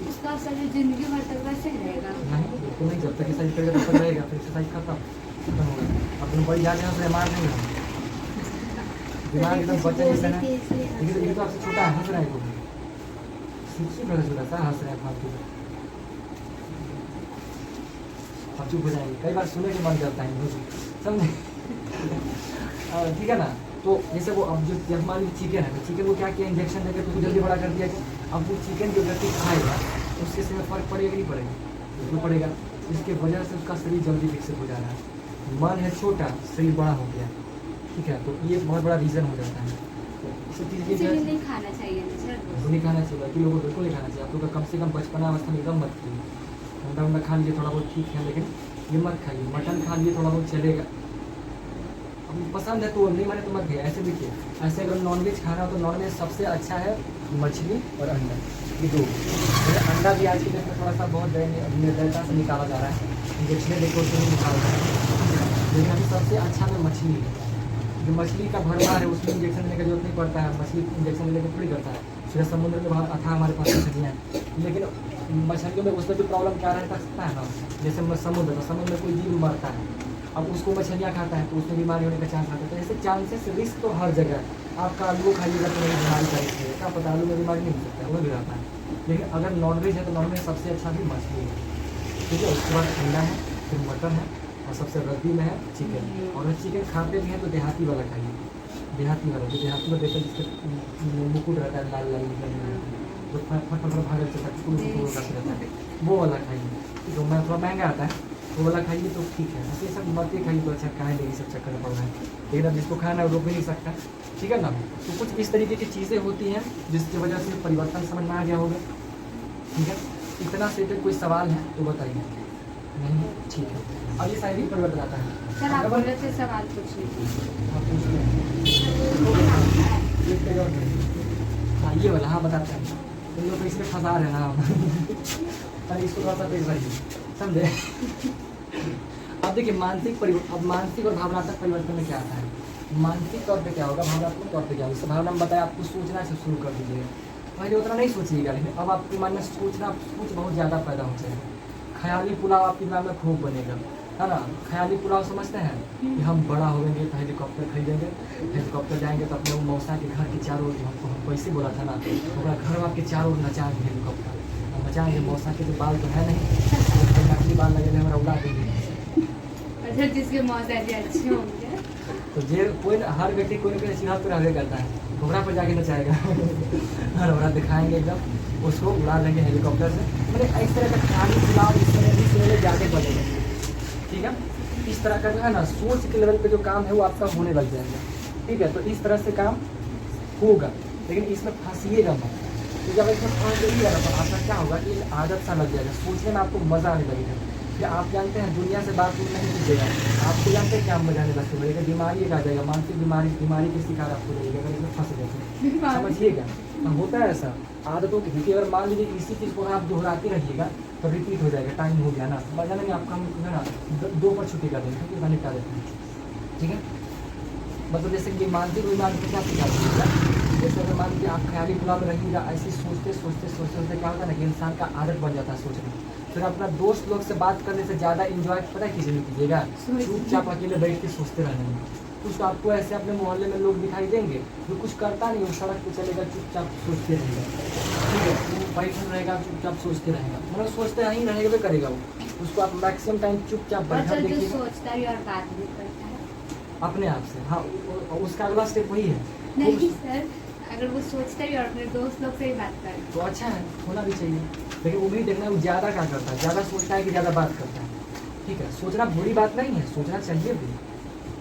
उसका शरीर जिंदगी भर तक वैसे ही रहेगा? नहीं, बिल्कुल नहीं। जब तक एक्सरसाइज करेगा तब तक रहेगा, फिर एक्सरसाइज खत्म हो गया। अपनी बड़ी याद यहाँ से मार नहीं है, दिमाग एकदम बच्चा जैसा है। लेकिन ये तो आपसे छोटा है, हंस रहा है, को छोटा सा हंस रहा है फालतू। आप चुप हो जाएंगे, कई बार सुने के मन करता है, समझे? ठीक है ना। तो जैसे वो अब जो जब मान लीजिए चिकन है, तो चिकन को क्या किया, इंजेक्शन देकर उसको जल्दी बड़ा कर दिया कि अब वो चिकन जो व्यक्ति खाएगा उसके समय फर्क पड़ेगा कि नहीं पड़ेगा? बिल्कुल पड़ेगा। इसके वजह से उसका शरीर जल्दी विकसित हो जा रहा है। मन है छोटा, शरीर बड़ा हो गया, ठीक है। तो ये बहुत बड़ा रीज़न हो जाता है। तो नहीं खाना चाहिए, नहीं खाना चाहिए, बाकी लोगों को बिल्कुल नहीं खाना चाहिए। आप लोग कम से कम बचपना अवस्था में एकदम मत खाइए। अंडा उंडा खा लीजिए थोड़ा बहुत, ठीक है, लेकिन ये मत खाइए। मटन खा लीजिए थोड़ा बहुत चलेगा, पसंद है तो नहीं, माने तो मत खाइए। ऐसे देखिए, ऐसे अगर नॉनवेज खाना हो तो नॉनवेज सबसे अच्छा है मछली और अंडा, ये दो। अंडा भी आज के डेट में थोड़ा सा बहुत निर्दयता से निकाला जा रहा है, इंजेक्शन लेकर उसमें निकाला जा रहा है, लेकिन अभी सबसे अच्छा में मछली है। जो मछली का भरवा है उसमें इंजेक्शन लेने का जरूरत नहीं पड़ता है, मछली इंजेक्शन लेकर थोड़ी करता है। फिर समुद्र में बहुत अथाह हमारे पास मछलियाँ हैं, लेकिन मछलियों में उसमें भी प्रॉब्लम क्या रहता सकता है ना, जैसे समुद्र में कोई जीव मरता है, अब उसको मछलियाँ खाता है तो उसमें बीमारी होने का चांस आता है। तो ऐसे चांसेस रिस्क तो हर जगह है। आपका आलू खाइएगा तो नहीं बीमारी का रिस्क है, क्या पता आलू में बीमारी नहीं हो सकता है, वो भी रहता है। लेकिन अगर नॉनवेज है तो नॉनवेज सबसे अच्छा भी मछली है, ठीक है। उसके बाद अंडा है, फिर मटन है, और सबसे रद्दी में है चिकन। और अगर चिकन खाते भी हैं तो देहाती वाला खाइए, देहाती वाला जो देहाती में देते हैं जिसके मुकुट रहता है लाल लाल निकलने तो फट भागल चलता रहता है, वो वाला खाइए। तो मैं थोड़ा महंगा आता है वो वाला खाइए तो ठीक है। ऐसे सब मत खाइए तो अच्छा खाए नहीं, सब चक्कर पड़ रहा है। लेकिन अब जिसको खाना है वो रोक भी नहीं सकता, ठीक है ना। तो कुछ इस तरीके की चीज़ें होती हैं जिसकी वजह से परिवर्तन समझ में आ गया होगा, ठीक है। इतना से कोई सवाल है तो बताइए। नहीं, ठीक है। अब ये शारीरिक परिवर्तन आता है। सर आप बोले थे सवाल पूछ हाँ ये वाला, हाँ बताते हैं। तुम लोग तो इसमें फंसा रहे ना अरे इसको थोड़ा सा तेज रहिए, समझे। अब देखिए मानसिक परिवर्तन, अब मानसिक और भावनात्मक परिवर्तन में क्या आता है। मानसिक तौर पे क्या होगा, भावनात्मक तौर पे क्या होगा। भावना में बताया आपको सोचना से शुरू कर दीजिएगा, पहले उतना नहीं सोचिएगा, लेकिन अब आपके मन में सोचना सोच बहुत ज़्यादा पैदा हो जाएगा। ख्याली पुलाव आपके दिमाग में खूब बनेगा, है ना। ख्याली पुलाव समझते हैं कि हम बड़ा होंगे तो हेलीकॉप्टर खरीदेंगे, हेलीकॉप्टर जाएंगे तो अपने वो मौसा के घर के चारों ओर, हमको पैसे बोला था ना, हमारा घर आपके चारों ओर नचाएंगे हेलीकॉप्टर, नचाएंगे। मौसा के तो बाल तो है नहीं, नकली बाल लगे हमारा उड़ा देंगे। अच्छा जिसके मौसा जी अच्छे होंगे तो जे कोई हर व्यक्ति कोई ना कोई सीधा पे रहवे करता है, घोड़ा पर जाके नचाएगा घोड़ा दिखाएंगे एकदम, उसको उड़ा देंगे हेलीकॉप्टर से। मतलब इस तरह का ख्याली पुलाव इस तरह से ज़्यादा बढ़ेगा, ठीक है। इस तरह का जो है ना सोच के लेवल पे जो काम है वो आपका होने लग जाएगा, ठीक है। तो इस तरह से काम होगा, लेकिन इसमें फंसिएगा मत। तो जब इसमें फंस जाइएगा ना तो आपका क्या होगा कि आदत सा लग जाएगा, सोचने में आपको मज़ा आने लगेगा। फिर आप जानते हैं दुनिया से बात नहीं कीजिएगा, आपको जानते हैं क्या मजा आने लगते लगेगा, बीमारी एक आ जाएगा, मानसिक बीमारी के शिकार आपको लगेगा अगर इसमें फंस जाते, समझिएगा। होता है ऐसा आदतों की देखिए, अगर मान लीजिए इसी चीज़ को आप दोहराते रहिएगा तो रिपीट हो जाएगा, टाइम हो गया ना, मजा नहीं आपका है ना 2 पर छुट्टी कर देंगे, क्योंकि निपटा देते हैं, ठीक है। मतलब जैसे कि मानसिक बीमारी को क्या सिखा दीजिएगा, जैसे अगर मान लीजिए आप ख्याली पुलाव में रहिएगा, ऐसे सोचते सोचते सोचते सोचते क्या होता है ना कि इंसान का आदत बन जाता है सोचना। फिर अपना दोस्त लोग से बात करने से ज़्यादा इंजॉय पता है किसी में कीजिएगा, चुपचाप अकेले बैठ के सोचते रहने में। कुछ तो आपको ऐसे अपने मोहल्ले में लोग दिखाई देंगे जो कुछ करता नहीं, वो सड़क पे चलेगा चुपचाप सोचते रहेगा, ठीक है। वो बैठा रहेगा चुपचाप सोचते रहेगा, मतलब सोचते ही रहेगा भी करेगा वो, उसको आप मैक्सिमम टाइम चुपचाप बैठा देखिए, सोचता भी और बात भी करता है अपने आप से। हाँ उसका अगला स्टेप वही है। नहीं सर, अगर वो सोचता भी और अपने दोस्त लोग से ही बात करे तो अच्छा है, होना भी चाहिए। लेकिन वो भी देखना है वो ज़्यादा क्या करता है, ज़्यादा सोचता है कि ज़्यादा बात करता है, ठीक है। सोचना बुरी बात नहीं है, सोचना चाहिए भी,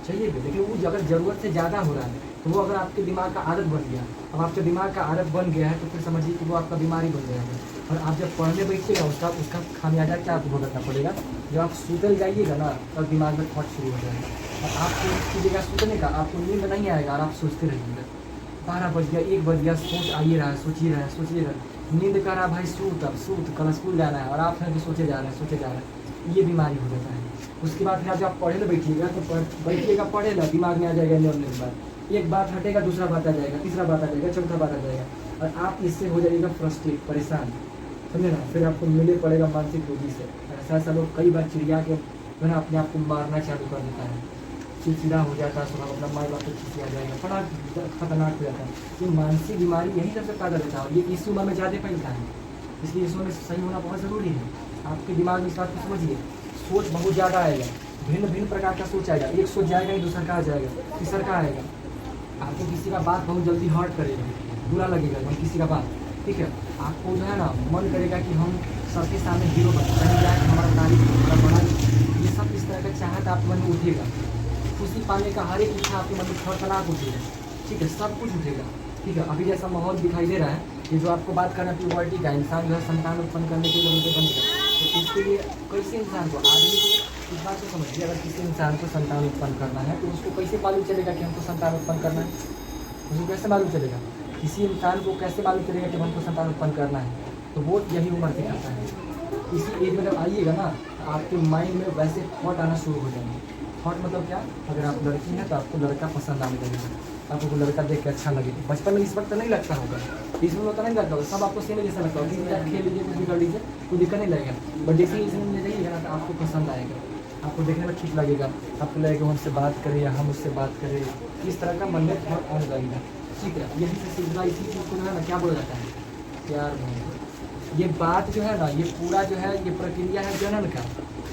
लेकिन वो अगर ज़रूरत से ज़्यादा हो रहा है तो वो अगर आपके दिमाग का आदत बन गया, अब आपके दिमाग का आदत बन गया है तो फिर समझिए कि वो आपका बीमारी बन जाएगा। और आप जब पढ़ने बैठिएगा उसका खामियाजा क्या आपको भुगतना पड़ेगा। जब आप सूतल जाइएगा ना तब दिमाग में थॉट शुरू हो जाएगा, और आपको कीजिएगा सूतने का, आपको नींद नहीं आएगा और आप सोचते रहिएगा। 12 बज गया, 1 बज गया, सोच आइए रहा है, सोचिए रहा नींद कर रहा भाई, सूत कल स्कूल जाना है, और आप फिर सोचे जा रहे हैं, ये बीमारी हो जाता है। उसके बाद फिर जब आप पढ़े ना बैठिएगा तो बैठिएगा पढ़े ना, दिमाग में आ जाएगा निर्णय के बाद, एक बात हटेगा दूसरा बात आ जाएगा, तीसरा बात आ जाएगा, चौथा बात आ जाएगा, और आप इससे हो जाइएगा फ्रस्ट्रेट, परेशान, समझे ना। फिर आपको मिले पड़ेगा मानसिक रोगी से। ऐसा लोग कई बार चिड़िया के जो है अपने आप को मारना चालू कर देता है, चिड़चिड़ा हो जाता है, सुबह अपना माँ बाप को खिंचिया जाएगा, बड़ा खतरनाक हो जाता है। ये मानसिक बीमारी यही सबसे पैदा रहता है, और ये इस उम्र में ज़्यादा फैलता है, इसलिए इस उम्र में सही होना बहुत ज़रूरी है। आपके दिमाग में इस बात को समझिए, सोच बहुत ज़्यादा आएगा, भिन्न प्रकार का सोच आएगा, एक सोच जाएगा नहीं दूसरा का आ जाएगा, तीसरा का आएगा। आपको किसी का बात बहुत जल्दी हर्ट करेगा, बुरा लगेगा हम किसी का बात, ठीक है। आपको जो है ना मन करेगा कि हम सबके सामने हीरो बने, कहीं जाए हमारा तारीफ हमारा बड़ा, ये सब इस तरह का चाहत आपके मन में उठेगा। खुशी पाने का हर एक इच्छा आपके मन में खतरनाक उठेगा, ठीक है, सब कुछ उठेगा, ठीक है। अभी जैसा माहौल दिखाई दे रहा है, ये जो आपको बात करना प्योरिटी का, इंसान जो है संतान उत्पन्न करने के लिए बनेगा, तो इसके लिए कैसे इंसान को, आदमी को इस बात को समझिए, अगर किसी इंसान को संतान उत्पन्न करना है तो उसको कैसे मालूम चलेगा कि हमको संतान उत्पन्न करना है, उसको कैसे मालूम चलेगा। किसी इंसान को कैसे मालूम चलेगा कि हमको संतान उत्पन्न करना है, तो वो यही उम्र दिखाता है। इसी एज में जब आइएगा ना तो आपके माइंड में वैसे थॉट आना शुरू हो जाएंगे। थॉट मतलब क्या, अगर आप लड़की हैं तो आपको लड़का पसंद आने लगेगा, आपको लड़का देख के अच्छा लगे। बचपन में इस वक्त नहीं लगता होगा, इस वक्त नहीं लगता होगा, सब आपको सेम जैसा लगता होगा कि आप खेल लीजिए, कुछ भी कर लीजिए, कोई दिक्कत नहीं लगेगा। बट जैसे ही इसमें जाइएगा ना तो आपको पसंद आएगा, आपको देखने में ठीक लगेगा, आपको लगेगा हमसे बात करें या हम उससे बात करें, इस तरह का मन में थॉट आने लगेगा। ठीक है, यही से सीखना, इसी चीज़ को जो है ना क्या बोला जाता है, प्यार मोहब्बत। ये बात जो है ना, ये पूरा जो है, ये प्रक्रिया है जनन का,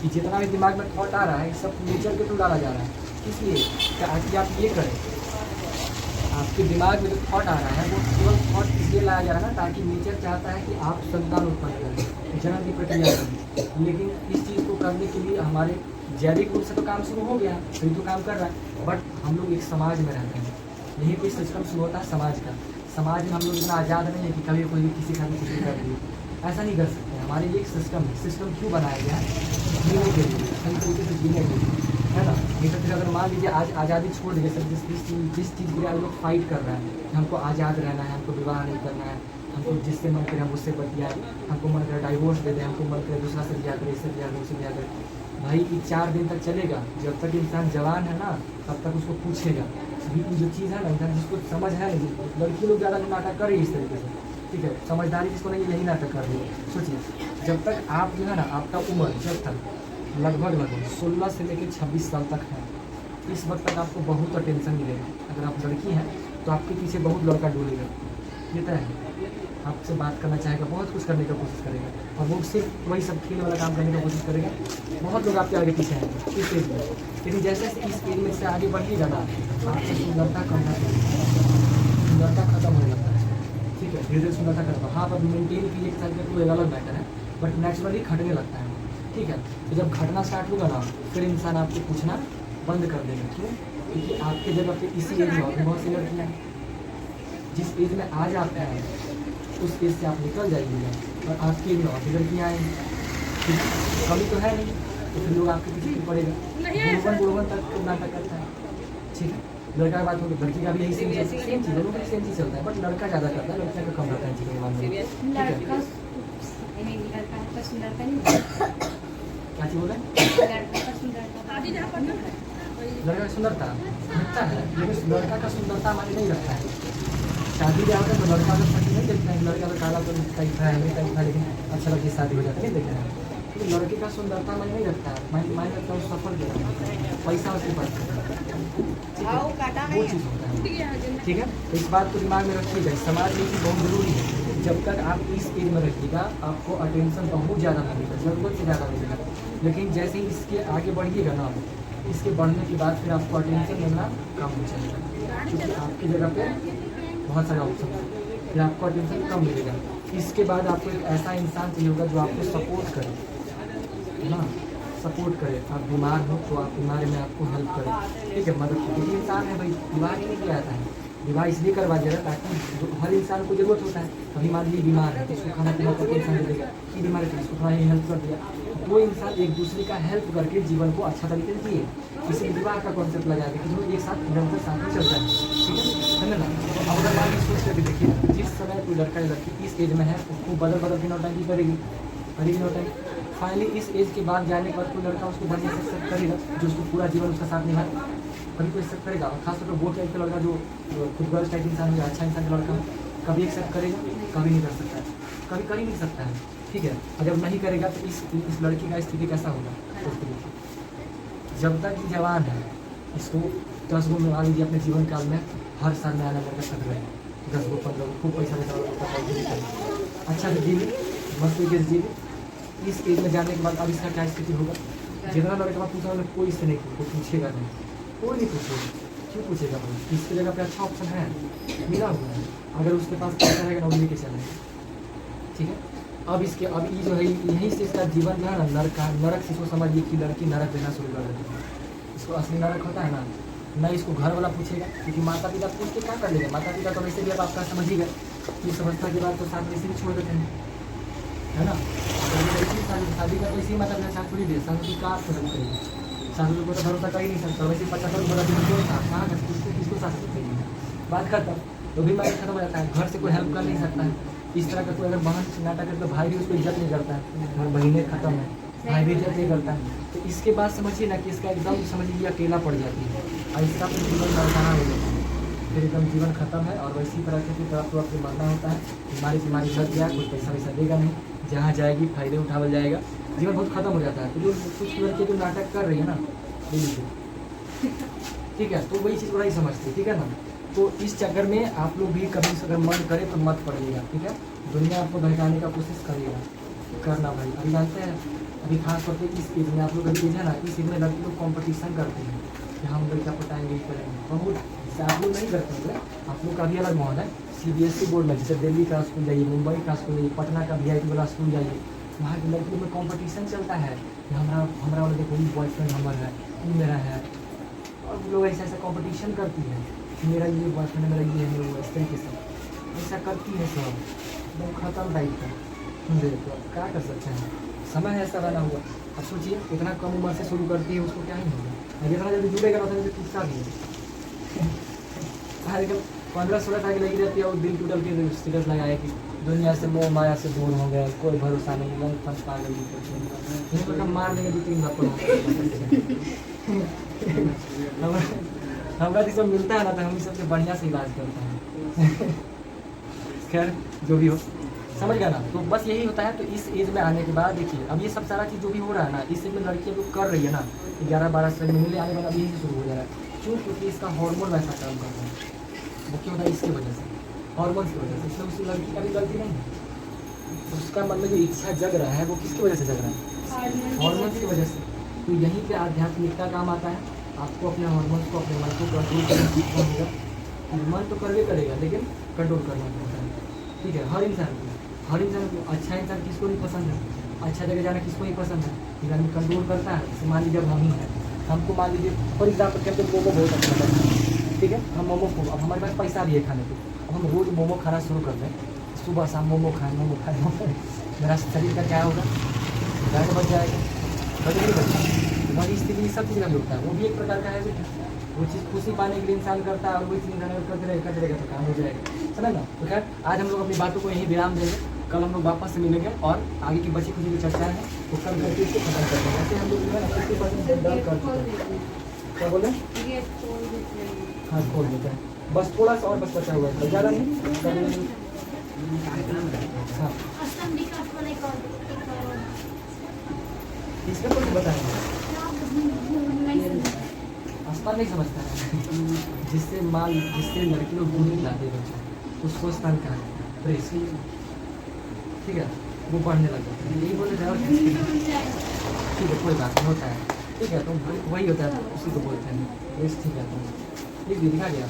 कि जितना भी दिमाग में थॉट आ रहा है सब नेचर के थ्रू डाला जा रहा है। इसलिए ताकि आप ये करें, आपके दिमाग में जो थॉट आ रहा है वो केवल थॉट इसलिए लाया जा रहा है ना ताकि नेचर चाहता है कि आप संतान उत्पन्न करें, जनन की प्रक्रिया करें। लेकिन इस चीज़ को करने के लिए हमारे जैविक रूप से तो काम शुरू हो गया, फिर तो काम कर रहा है, बट हम लोग एक समाज में रहते हैं, यही कोई सिस्टम शुरू होता है समाज का। समाज में हम लोग इतना आज़ाद नहीं है कि कभी कोई भी किसी का भी कुछ कर दिए, ऐसा नहीं कर सकते। हमारे लिए एक सिस्टम है, सिस्टम क्यों बनाया गया है, जीने के लिए, सही तरीके से जीने के लिए, है ना। नहीं तो फिर अगर मान लीजिए आज आज़ादी छोड़ दीजिए, सब जिस चीज़ के लिए लोग फाइट कर रहे हैं कि हमको आज़ाद रहना है, हमको विवाह नहीं करना है, हमको जिससे मन करे हम उससे बतियाए, हमको मन करे डाइवोर्स दे दें, हमको मन करे दूसरा से ब्याह करे, इससे ब्याह करे, उससे ब्याह करे, भाई ये 4 दिन तक चलेगा। जब तक इंसान जवान है ना तब तक उसको पूछेगा। अभी जो चीज़ है ना, इंसान जिसको समझ है, लड़की लोग ज़्यादा नाटक कर रही है इस तरीके से, ठीक है, समझदारी जिसको नहीं, यही नाटक कर रही है। सोचिए, जब तक आप जो है ना, आपका उम्र जब तक लगभग 16 से लेकर 26 साल तक है, इस वक्त तक आपको बहुत अटेंशन मिलेगा। अगर आप लड़की हैं तो आपके पीछे बहुत लड़का डोलेगा, ये तय है, आपसे बात करना चाहेगा, बहुत कुछ करने का कोशिश करेगा, और वो सिर्फ वही सब खेल वाला काम करने का कोशिश करेगा। बहुत लोग आपके आगे पीछे आएंगे इस एज में, लेकिन जैसे जैसे इस एज में से आगे बढ़िएगा ना, आपकी सुंदरता कम होती है, सुंदरता खत्म होने लगता है। ठीक है, धीरे धीरे सुंदरता खत्म। हाँ, अब मेंटेन की एक साल का कोई अलग मैटर है, बट नेचुरली घटने लगता है। ठीक है, तो जब घटना स्टार्ट होगा ना, फिर इंसान आपको पूछना बंद कर देगा। क्यों? क्योंकि आपके जगह पे इसी एज में और बहुत सी लड़कियाँ हैं, जिस एज में आज आते हैं उस एज से आप निकल जाइएगा, और आपकी एज में और भी लड़कियाँ आएंगी, कमी तो है नहीं, तो फिर लोग आपके पीछे पड़ेगा, बुढ़वन तक नाटक करता है। ठीक है, लड़का की बात होगी, लड़की का भी यही सेम चीज़, दोनों का सेम चीज़ चलता है, बट लड़का ज़्यादा करता है, लड़कियाँ का कम रहता है चीज़ों के मामले में। लड़का का सुंदरता नहीं, क्या चीज़ बोले? लड़का का सुंदरता लड़का की सुंदरता रखता है, लेकिन लड़का का सुंदरता माने नहीं रखता है। शादी ब्याह होता है तो लड़का अगर सही नहीं देखता है, लड़का तो काला तो कहीं था नहीं कहीं था, लेकिन अच्छा लगती शादी हो जाती है, नहीं देखते हैं। तो लड़के का सुंदरता माने नहीं रखता है, माने रखता है सफल देता है, पैसा उसके पास वो चीज़ होता है। ठीक है, तो इस बात को दिमाग में रखिएगा, समाज में भी बहुत ज़रूरी है। जब तक आप इस एज में रखिएगा आपको अटेंशन बहुत ज़्यादा मिलेगा, ज़रूरत से ज़्यादा मिलेगा, लेकिन जैसे ही इसके आगे बढ़िएगा ना, इसके बढ़ने के बाद फिर आपको अटेंशन मिलना कम हो जाएगा, क्योंकि आपकी जगह पे बहुत सारे ऑप्शन है, फिर आपको अटेंशन कम मिलेगा। इसके बाद आपको एक ऐसा इंसान चाहिए होगा जो आपको सपोर्ट करे, है ना, सपोर्ट करे। आप बीमार हो तो आप बीमारी में आपको हेल्प करे, ठीक है, मदद करे, क्योंकि इंसान है भाई, विवाह नहीं किया जाता है, विवाह इसलिए करवा दिया जाता है ताकि हर इंसान को जरूरत होता है। कभी मान लीजिए बीमार है तो उसको खाना पीना करके इंसान दे देगा, कि बीमार है तो उसको थोड़ा हेल्प कर दिया, दो इंसान एक दूसरे का हेल्प करके जीवन को अच्छा तरीके से जिए। इसी विवाह का कॉन्सेप्ट लगाया गया कि जो एक साथ निरंतर साथ में चलता है। ठीक है ना। अब अगर मान लीजिए सोच करके देखिए, जिस समय कोई लड़का या लड़की इस एज में है उसको बदल के नौटंकी करेगी नौटंकी, फाइनली इस एज के बाद जाने के बाद कोई लड़का उसको बढ़िया से एक्सेप्ट करेगा जो उसको पूरा जीवन उसका साथ निभाए, कभी कोई एक्सेप्ट करेगा। और खासतौर पर वो टाइप का लड़का जो खुद गर्ल्स टाइप इंसान है, अच्छा इंसान का लड़का कभी एक्सेप्ट करेगा, कभी नहीं कर सकता है, कभी कर ही नहीं सकता है। ठीक है, और जब नहीं करेगा तो इस लड़की का स्थिति कैसा होगा, जब तक ये जवान है इसको 10 गो में मान लीजिए अपने जीवन काल में हर साल में आना लड़का कर रहे हैं, 10 गो 15 गो खूब पैसा देता, अच्छा से जीवी मस्त तरीके से जीवी। इस एज में जाने के बाद अब इसका क्या स्थिति होगा, जितना लड़का पूछा कोई इससे नहीं पूछेगा, नहीं कोई नहीं पूछेगा, क्यों पूछेगा भाई, इसकी जगह पे अच्छा ऑप्शन है मिला हुआ है, अगर उसके पास पैसा रहेगा ना लेके चलेगा। ठीक है, अब ये जो है यहीं से इसका जीवन जो है ना नरक से इसको समझिए कि लड़की नरक देना शुरू कर देती है। इसको असली नरक होता है ना इसको घर वाला पूछेगा, क्योंकि माता पिता पूछ के क्या कर लेंगे, माता पिता तो वैसे भी अब आपका समझ ही गए, इस अवस्था के बाद तो साथ में से भी छोड़ देते हैं, है ना। शादी का तो इसी माता पिता साथ थोड़ी दे, सासू का हेल्प करेगी, सासू को तो भरोसा कर ही नहीं सकता, वैसे 75 बोला कहाँ किसको सासू करेगी, बात खत्म, तो भी माइंड खत्म हो जाता है, घर से कोई हेल्प कर नहीं सकता है। इस तरह का कोई अगर बहन नाटक करे तो भाई भी उसको इज्जत नहीं करता है, और बहनें खत्म है, भाई भी इज्जत नहीं करता है। तो इसके बाद समझिए ना कि इसका एकदम समझिए अकेला पड़ जाती है, और इसका तो जीवन बरकरार हो जाता है। फिर एकदम जीवन खत्म है। और वैसी तरह के फिर आपको अपनी मरना होता है, बीमारी लग गया, कोई पैसा वैसा देगा नहीं, जहाँ जाएगी फायदे उठावल जाएगा, जीवन बहुत खत्म हो जाता है। तो जो कुछ लड़के जो नाटक कर रही है ना, ठीक है, तो वही चीज़ बड़ा ही समझती है, ठीक है ना। तो इस चक्कर में आप लोग भी कभी अगर मन करे तो मत पड़िएगा, ठीक है। दुनिया आपको बहकाने का कोशिश करेगा, करना भाई। अभी जानते हैं, अभी खास तौर पर इस एज में आप लोग का एज है ना, इस एज में लड़के लोग कॉम्पिटिशन करते हैं कि हम लड़का पटाएंगे, ये करेंगे। बहुत आप लोग नहीं करते हैं, आप लोग का भी अलग माहौल है। CBSE बोर्ड में जैसे दिल्ली का स्कूल जाइए, मुंबई का स्कूल जाइए, पटना का VIP वाला स्कूल जाइए, वहाँ के लड़कियों में कॉम्पिटिशन चलता है कि हमारा वाला देखो बॉयफ्रेंड हमारा है, ये मेरा है। और लोग ऐसा ऐसा कॉम्पिटिशन करती है कि मेरा ये बॉयफ्रेंड है, मेरा ये है, मेरा वो, इस तरीके से ऐसा करती है सब, एकदम खत्म टाइप का। तो क्या कर सकते हैं, समय है ऐसा बना हुआ। अब सोचिए इतना कम उम्र से शुरू करती है, उसको क्या ही होगा, जितना जल्दी जुड़ेगा उतना जल्दी टूटता भी है। आजकल 15-16 साल की लगी रहती है और दिल टूटल के स्टेटस लगाया कि दुनिया से मोह माया से दूर हो गया, कोई भरोसा नहीं, मन फंस पा गई, मार देंगे 2-3 बार। हमारा सब मिलता है ना, तो हम सबसे बढ़िया से इलाज करते हैं। खैर जो भी हो, समझ गया ना। तो बस यही होता है। तो इस एज में आने के बाद देखिए, अब ये सब सारा चीज़ जो भी हो रहा है ना, इस एज में लड़कियाँ लोग कर रही है ना, 11-12 साल में मिले आने वाला यही से शुरू हो जा रहा है। क्यों? क्योंकि इसका हार्मोन वैसा काम कर रहा है। वो क्यों होता है? इसकी वजह से, हार्मोन की वजह से। इसलिए उस लड़की का भी गलती नहीं है। उसका मन में जो इच्छा जग रहा है वो किसकी वजह से जग रहा है? हार्मोन की वजह से। तो यहीं पे आध्यात्मिकता काम आता है। आपको अपने हार्मोन्स को, अपने मन को कंट्रोल करना सीखना होगा। मन तो करवे करेगा, लेकिन कंट्रोल करना पड़ता है, ठीक है। हर इंसान को अच्छा इंसान किसको नहीं पसंद है? अच्छा जगह जाना किसको नहीं पसंद है? फिर आदमी कंट्रोल करता है। जैसे मान लीजिए अब हम ही हैं, हमको मान लीजिए फॉर एग्जाम्पल कहते हैं मोमो बहुत अच्छा लगता है, ठीक है। हम मोमो को, अब हमारे पास पैसा भी है खाने को, अब हम रोज़ मोमो खाना शुरू कर दें, सुबह शाम मोमो खाएँ, मेरा शरीर का क्या होगा? डाइट बच जाएगा, कभी नहीं बचता। वही स्थिति सब चीज़ का भी होता है। वो भी एक प्रकार का हैबिट है। वो चीज़ खुशी पाने के लिए इंसान करता है, और वही चीज़ इंसान करते रहेगा तो काम हो जाएगा, समझ ना। तो खैर आज हम लोग अपनी बातों को यहीं विराम देंगे। कल हम लोग वापस से मिलेंगे और आगे की बची खुशी की चर्चा है वो कल करके इसको खत्म कर देंगे। ऐसे हम लोग जो है ना 50% डन कर चुके हैं। क्या बोले? हाँ खोल देते हैं, बस थोड़ा सा और बस बचा हुआ है, ज़्यादा नहीं। हाँ इसका कुछ बताएंगे, आसपास नहीं समझता है। जिससे लड़की लोग दूर नहीं लाते बच्चे, उसको स्थान कहा है प्रेस, ठीक है। वो बढ़ने लग जाता है, यही बोले जाओ, ठीक है कोई बात नहीं, होता है, ठीक है। तो वही होता है, उसी को बोलते हैं प्रेस, ठीक है। तो एक दिखा गया,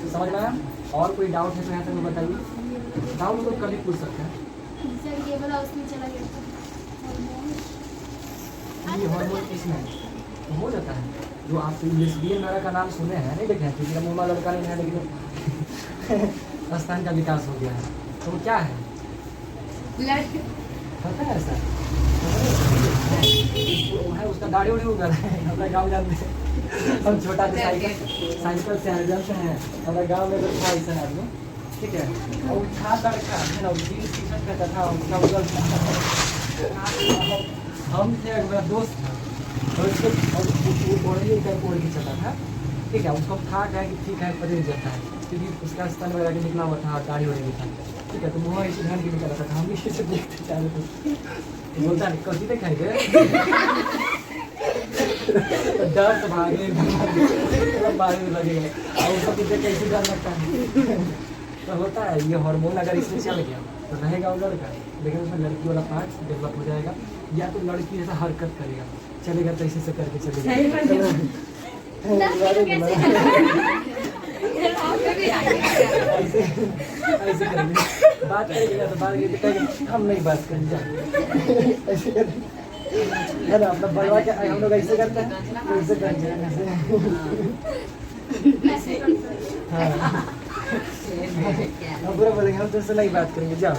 तो समझ में आया। और कोई डाउट है तो यहाँ तक बताइए। डाउट तो कभी पूछ सकते हैं। ये वाला उसमें चला गया ये हार्मोन इसमें तो हो जाता है। जो आप लेस्बियन वगैरह का नाम सुने हैं, नहीं देखे हैं, क्योंकि मुंबा लड़का नहीं है, लेकिन स्थान का विकास हो गया है। तो वो क्या है? पता है ऐसा है, उसका दाढ़ी उड़ी उगा है। हमारे गाँव जानते हैं, हम छोटा सा साइकिल से आए जाते हैं। हमारे गाँव में था ऐसा आदमी, ठीक है। और था लड़का है ना, जीन्स टी शर्ट करता था, उसका उधर हम थे, मेरा दोस्त था, और उसको ओढ़नी का ओढ़ के चला था, ठीक है। उसको था क्या कि ठीक है पता जाता है, क्योंकि उसका स्तन वगैरह निकला हुआ था, दाढ़ी वगैरह था, ठीक है। तो मुँह ऐसे ध्यान के निकला था, हम भी इसे देखते चाहे थे। बोलता नहीं कभी तक खाएंगे डर से भागने लगेगा, और उसको देख कैसे डर लगता है। तो होता है ये हार्मोन अगर इसमें चल गया तो रहेगा वो लड़का, लेकिन उसमें लड़की वाला पार्ट डेवलप हो जाएगा, या तो लड़की जैसा हरकत करेगा, चलेगा तो ऐसे से करके चलेगा। ऐसे करेंगे, बात करेगा तो बात करेंगे, हम नहीं बात करेंगे, ऐसे है ना। अपना बलवा के हम लोग ऐसे करते हैं, ऐसे करते हैं। हाँ पूरा बोलेंगे, हम तुमसे नहीं बात करेंगे, जाओ।